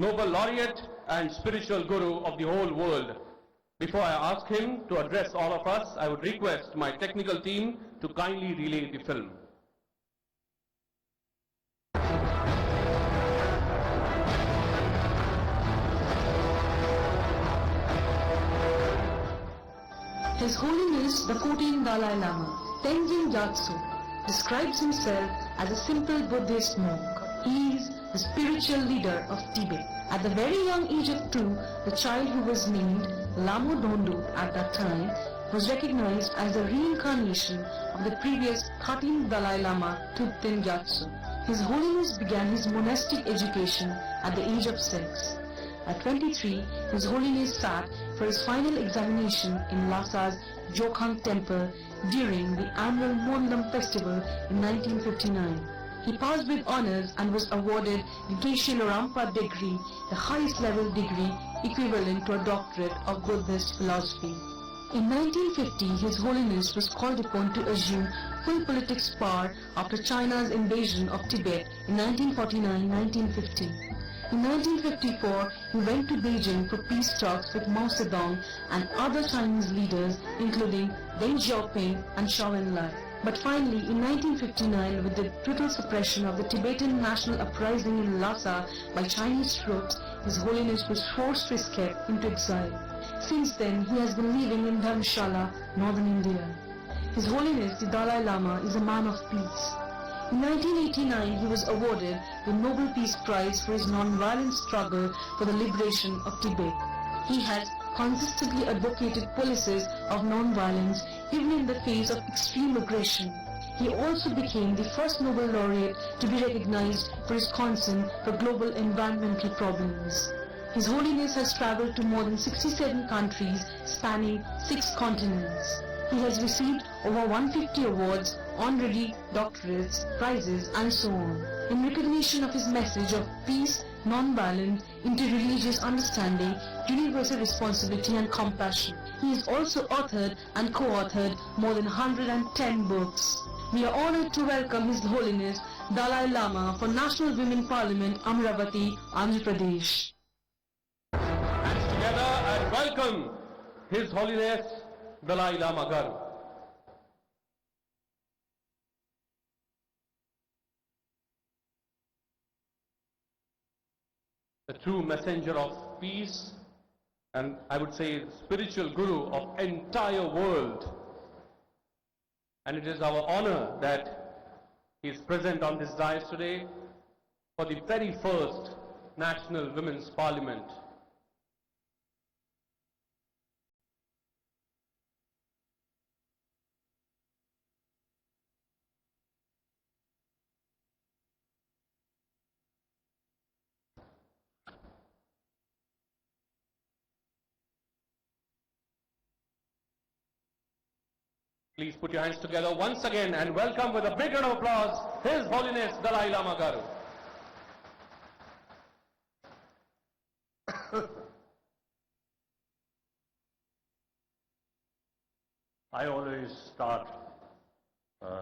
Nobel Laureate and spiritual guru of the whole world. Before I ask him to address all of us, I would request my technical team to kindly relay the film. His Holiness the 14th Dalai Lama, Tenzin Gyatso, describes himself as a simple Buddhist monk. He is the spiritual leader of Tibet. At the very young age of 2, the child who was named Lamo Dondo at that time was recognized as the reincarnation of the previous 13th Dalai Lama, Thubten Gyatso. His Holiness began his monastic education at the age of 6. At 23, His Holiness sat for his final examination in Lhasa's Jokhang Temple during the annual Monlam festival in 1959. He passed with honors and was awarded the Geshe Lorampa degree, the highest level degree equivalent to a doctorate of Buddhist philosophy. In 1950, His Holiness was called upon to assume full politics power after China's invasion of Tibet in 1949-1950. In 1954, he went to Beijing for peace talks with Mao Zedong and other Chinese leaders including Deng Xiaoping and Zhou Enlai. But finally, in 1959, with the brutal suppression of the Tibetan national uprising in Lhasa by Chinese troops, His Holiness was forced to escape into exile. Since then, he has been living in Dharamshala, northern India. His Holiness the Dalai Lama is a man of peace. In 1989, he was awarded the Nobel Peace Prize for his non-violent struggle for the liberation of Tibet. He has consistently advocated policies of non-violence even in the face of extreme aggression. He also became the first Nobel laureate to be recognized for his concern for global environmental problems. His Holiness has traveled to more than 67 countries spanning 6 continents. He has received over 150 awards, honorary doctorates, prizes and so on, in recognition of his message of peace, non-violence, interreligious understanding, universal responsibility and compassion. He has also authored and co-authored more than 110 books. We are honored to welcome His Holiness Dalai Lama for National Women Parliament, Amravati, Andhra Pradesh. Hands together and welcome His Holiness Dalai Lama Garu. the true messenger of peace, and I would say spiritual guru of entire world. And it is our honor that he is present on this dais today for the very first National Women's Parliament. Please put your hands together once again and welcome with a big round of applause His Holiness Dalai Lama Garu. I always start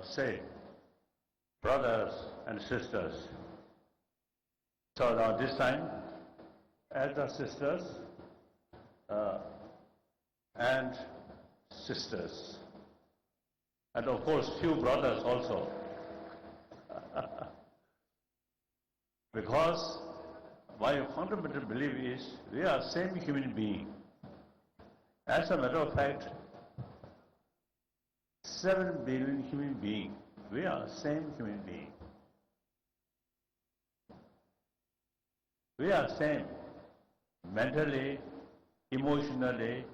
saying, brothers and sisters. So now this time, elder sisters and sisters. And of course, few brothers also. Because my fundamental belief is we are same human being. As a matter of fact, 7 billion human beings, we are same human being. We are same mentally, emotionally,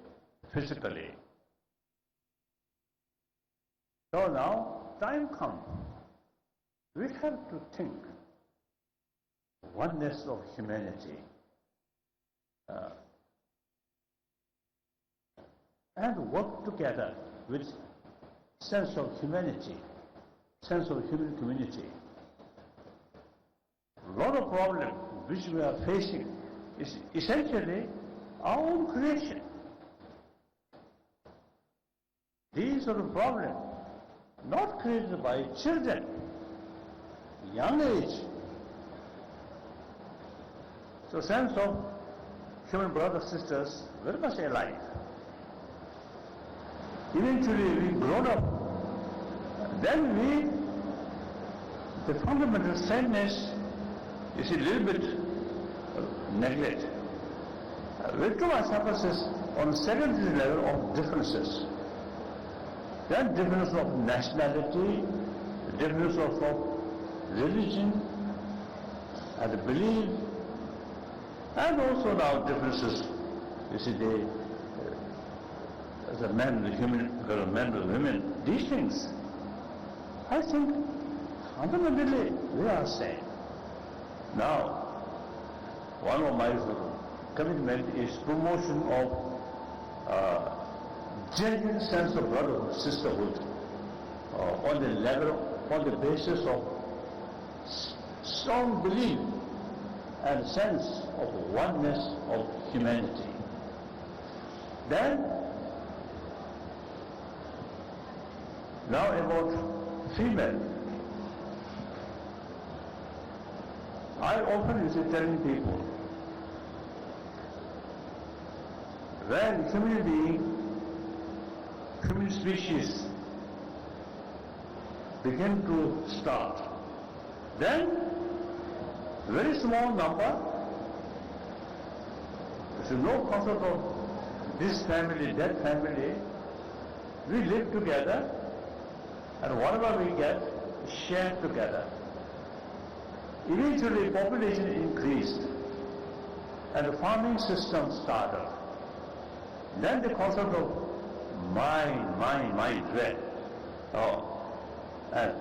physically. So now, time comes. We have to think oneness of humanity. And work together with sense of humanity, sense of human community. A lot of problems which we are facing is essentially our own creation. These are the problems not created by children, young age. So sense of human brothers, sisters, very much alive. Eventually we grown up, then the fundamental sameness is a little bit neglect. We too much emphasis on secondary level of differences. Then difference of nationality, difference of religion and belief, and also now differences, you see, as a man, the human, men and women, these things. I think fundamentally we are same. Now, one of my commitment is promotion of genuine sense of brotherhood, sisterhood, on the level, on the basis of strong belief and sense of oneness of humanity. Then, now about female. I often used to telling people, when human being, human species begin to start, then very small number, there is no concept of this family, that family, we live together and whatever we get, share together. Eventually population increased and the farming system started. Then the concept of mine, dread. And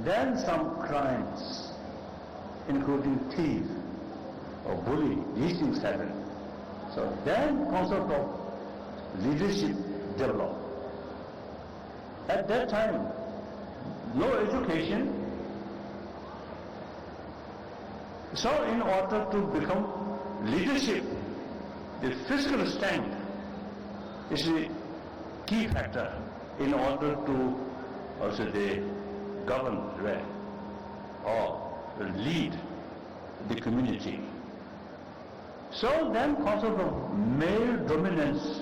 then some crimes, including thief or bully, these things happen. So then concept of leadership developed. At that time, no education. So in order to become leadership, the physical strength is the key factor in order to also govern or lead the community. So then concept of male dominance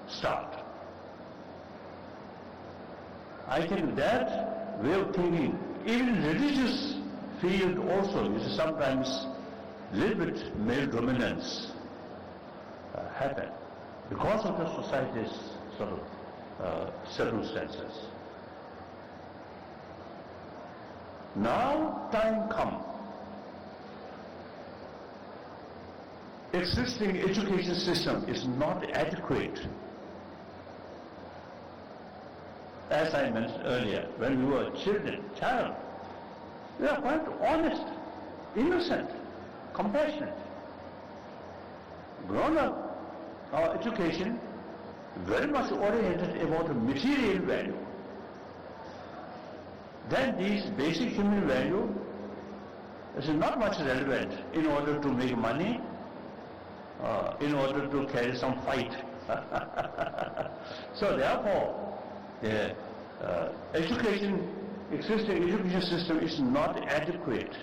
start. I think that way of thinking, even religious field also, you see, sometimes little bit male dominance happen because of the society's sort of circumstances. Now time come. Existing education system is not adequate. As I mentioned earlier, when we were child, we are quite honest, innocent, compassionate. Grown up, our education very much oriented about the material value. Then these basic human value is not much relevant in order to make money, in order to carry some fight. So therefore, the existing education system is not adequate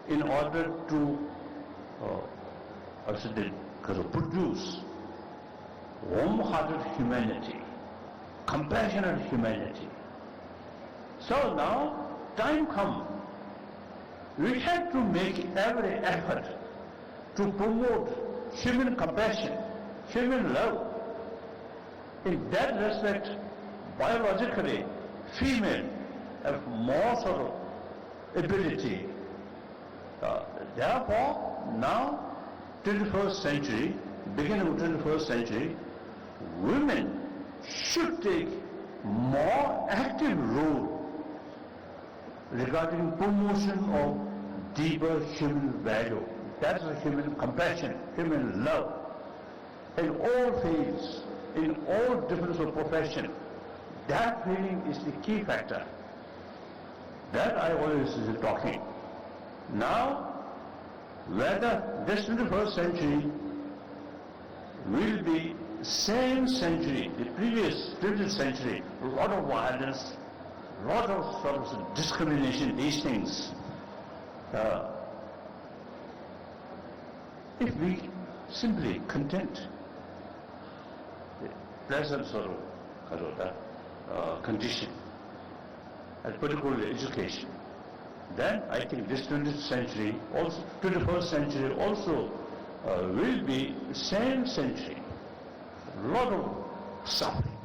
in order to produce warm-hearted humanity, compassionate humanity. So now, time comes. We have to make every effort to promote human compassion, human love. In that respect, biologically, female have more sort of ability. Therefore, now, 21st century, beginning of 21st century, women should take more active role regarding promotion of deeper human value. That is human compassion, human love. In all fields, in all different professions, that feeling is the key factor. That I always is talking. Now, whether this 21st century will be same century, the previous 20th century, a lot of violence, a lot of sort of discrimination, these things. If we simply content the present sort of condition, and particularly education, then I think this 20th century, also 21st century also will be same century. A lot of suffering.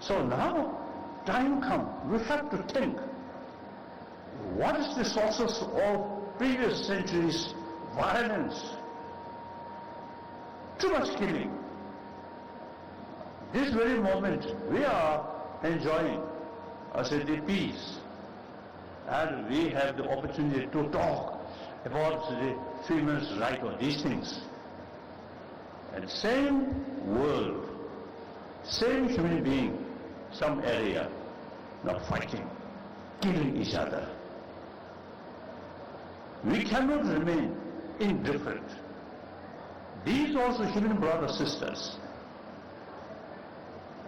So now, time comes, we have to think, what is the sources of previous centuries' violence? Too much killing. This very moment, we are enjoying, the peace. And we have the opportunity to talk about the females' right on these things. And same world, same human being, some area, not fighting, killing each other. We cannot remain indifferent. These also human brothers and sisters,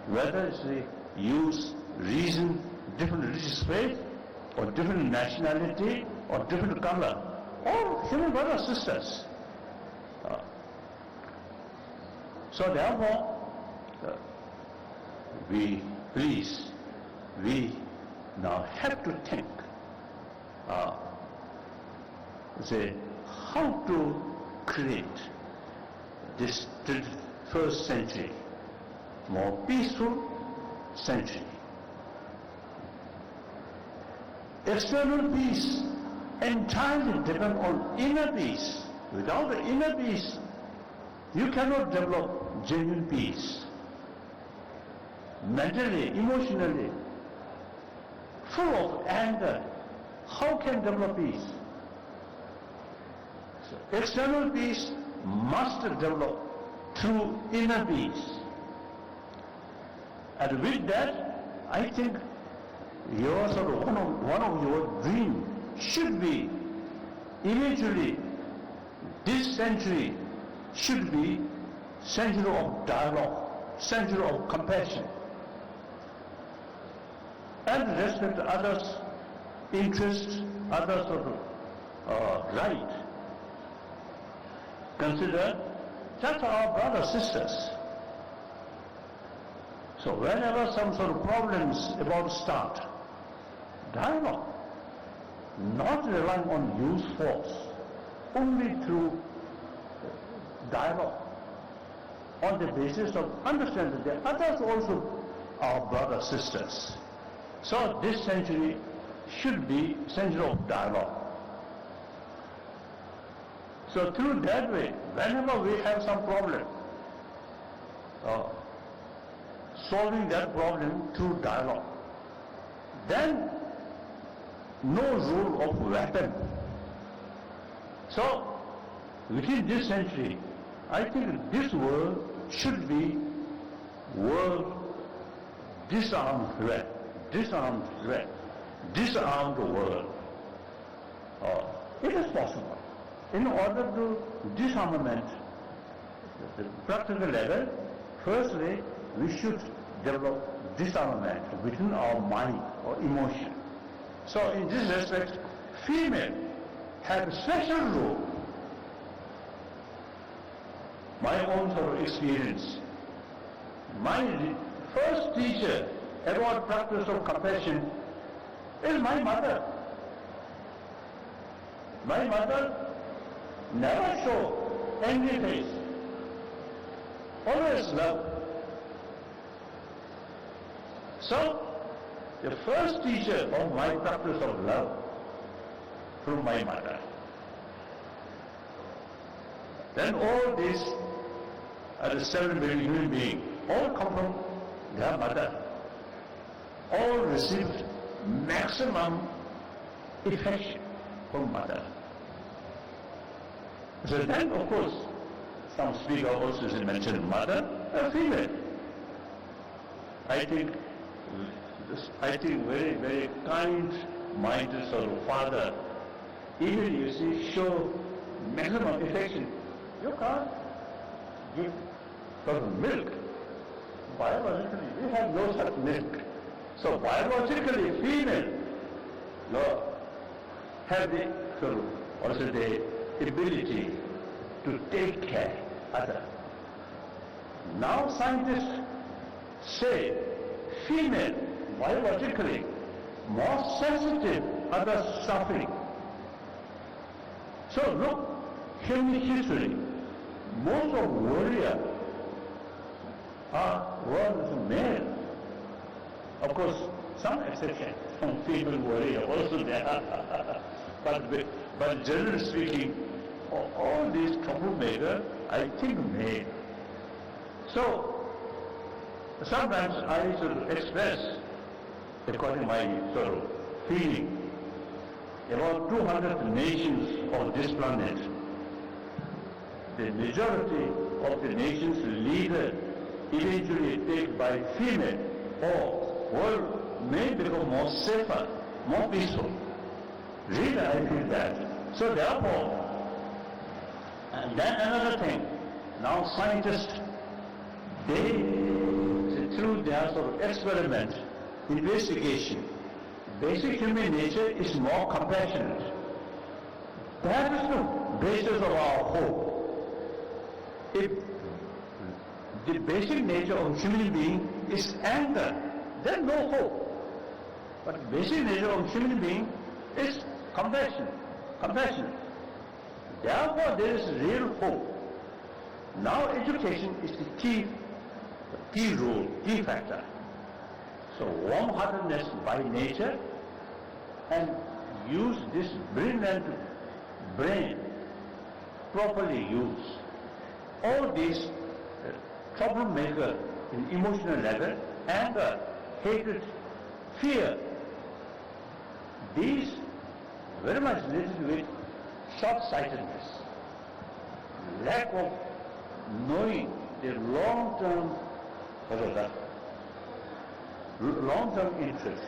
whether it's they use reason, different religious faith, or different nationality, or different color, all human brothers and sisters. So therefore, we now have to think, how to create this 21st century, more peaceful century. External peace entirely depends on inner peace. Without the inner peace, you cannot develop genuine peace. Mentally, emotionally, full of anger, how can develop peace? So external peace must develop through inner peace. And with that, I think your sort of one of your dreams should be eventually this century should be century of dialogue, century of compassion, and respect others' interests, others' sort of right. Consider that our brothers, sisters. So whenever some sort of problems about start, dialogue. not relying on use force, only through dialogue, on the basis of understanding that others also are brothers, sisters. So this century should be century of dialogue. So through that way, whenever we have some problem, solving that problem through dialogue, then no rule of weapon. So within this century, I think this world should be world disarmed world, disarmed world. It is possible. In order to disarmament, the practical level, firstly, we should develop disarmament within our mind or emotion. So in this respect, female have a special role. My own sort of experience. My first teacher about practice of compassion is my mother. My mother never showed angry face, always love. So, the first teacher of my practice of love from my mother. Then all these are the 7 billion human beings, all come from their mother. All received maximum affection from mother. So then, of course, some speaker also mentioned mother, a female. I think very, very kind-minded sort of father, even you see, show maximum affection. You can't give sort of milk. Biologically, we have no such milk. So biologically, female have the sort of, also the ability to take care of others. Now scientists say female biologically more sensitive other suffering. So look, human history, most of warriors were male. Of course, some exception, some female warrior also there. but generally speaking, all these troublemakers, I think male. So sometimes I sort of express, according to my sort of feeling, about 200 nations of this planet, the majority of the nations leader eventually taken by female, or world may become more safer, more peaceful. Really, I feel that. So therefore, and then another thing, now scientists, they, through their sort of experiment, investigation, basic human nature is more compassionate. That is the basis of our hope. If the basic nature of human being is anger, then no hope. But the basic nature of human being is compassion. Therefore, there is real hope. Now, education is the key role, key factor. So, warm-heartedness by nature, and use this brilliant brain, properly used. All these troublemaker in emotional level, anger, hatred, fear, these very much related with short-sightedness, lack of knowing the long-term interest.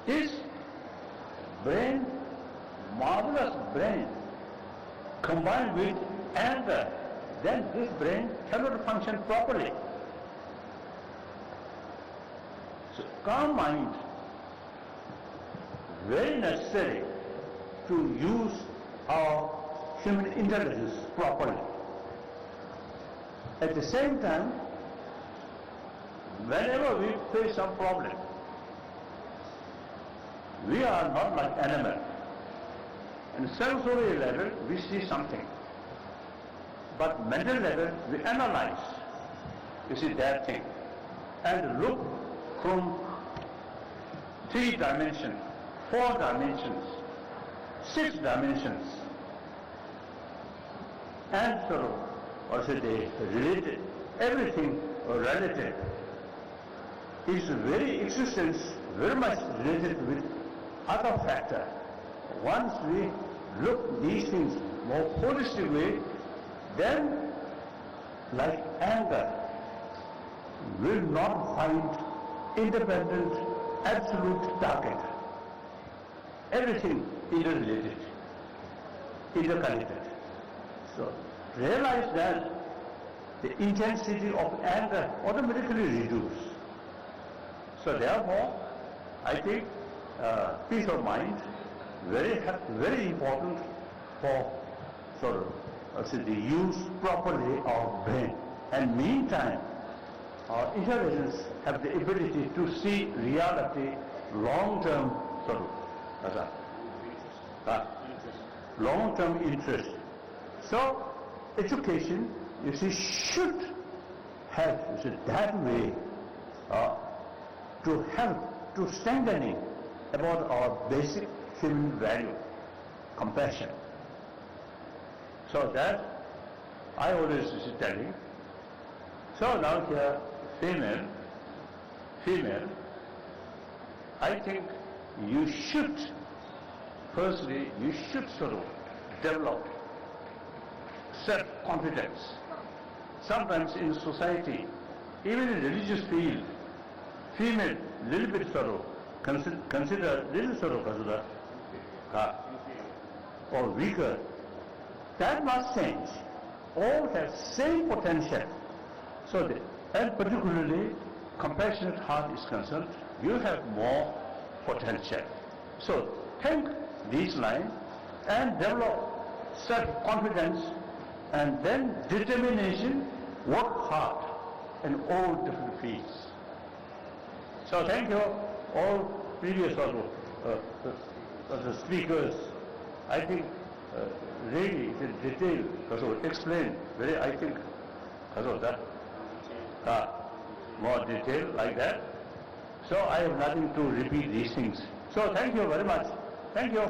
This brain, marvelous brain, combined with anger, then this brain cannot function properly. So calm mind, very necessary to use our human intelligence properly. At the same time, whenever we face some problem, we are not like animal. In sensory level, we see something. But mental level, we analyze. You see that thing. And look from 3 dimensions, 4 dimensions, 6 dimensions. And sort of, or should they related, everything relative. Its very existence very much related with other factor. Once we look these things more holistic way, then like anger will not find independent, absolute target. Everything interrelated, interconnected. So realize that the intensity of anger automatically reduces. So therefore, I think peace of mind very important for sort of the use properly of brain. And meantime, our intelligence have the ability to see reality long-term sort of long-term interest. So education, you see, should have that way to help to strengthening about our basic human value, compassion. So that I always telling. So now here, female, I think you should, firstly, you should sort of develop self-confidence. Sometimes in society, even in religious field, female little bit sort of consider little sort of or weaker. That must change. All have same potential. So, and particularly compassionate heart is concerned, you have more potential. So think these lines and develop self-confidence and then determination, work hard in all different fields. So thank you all previous speakers. I think really the detail explain very, I think that more detail like that. So I have nothing to repeat these things. So thank you very much. Thank you.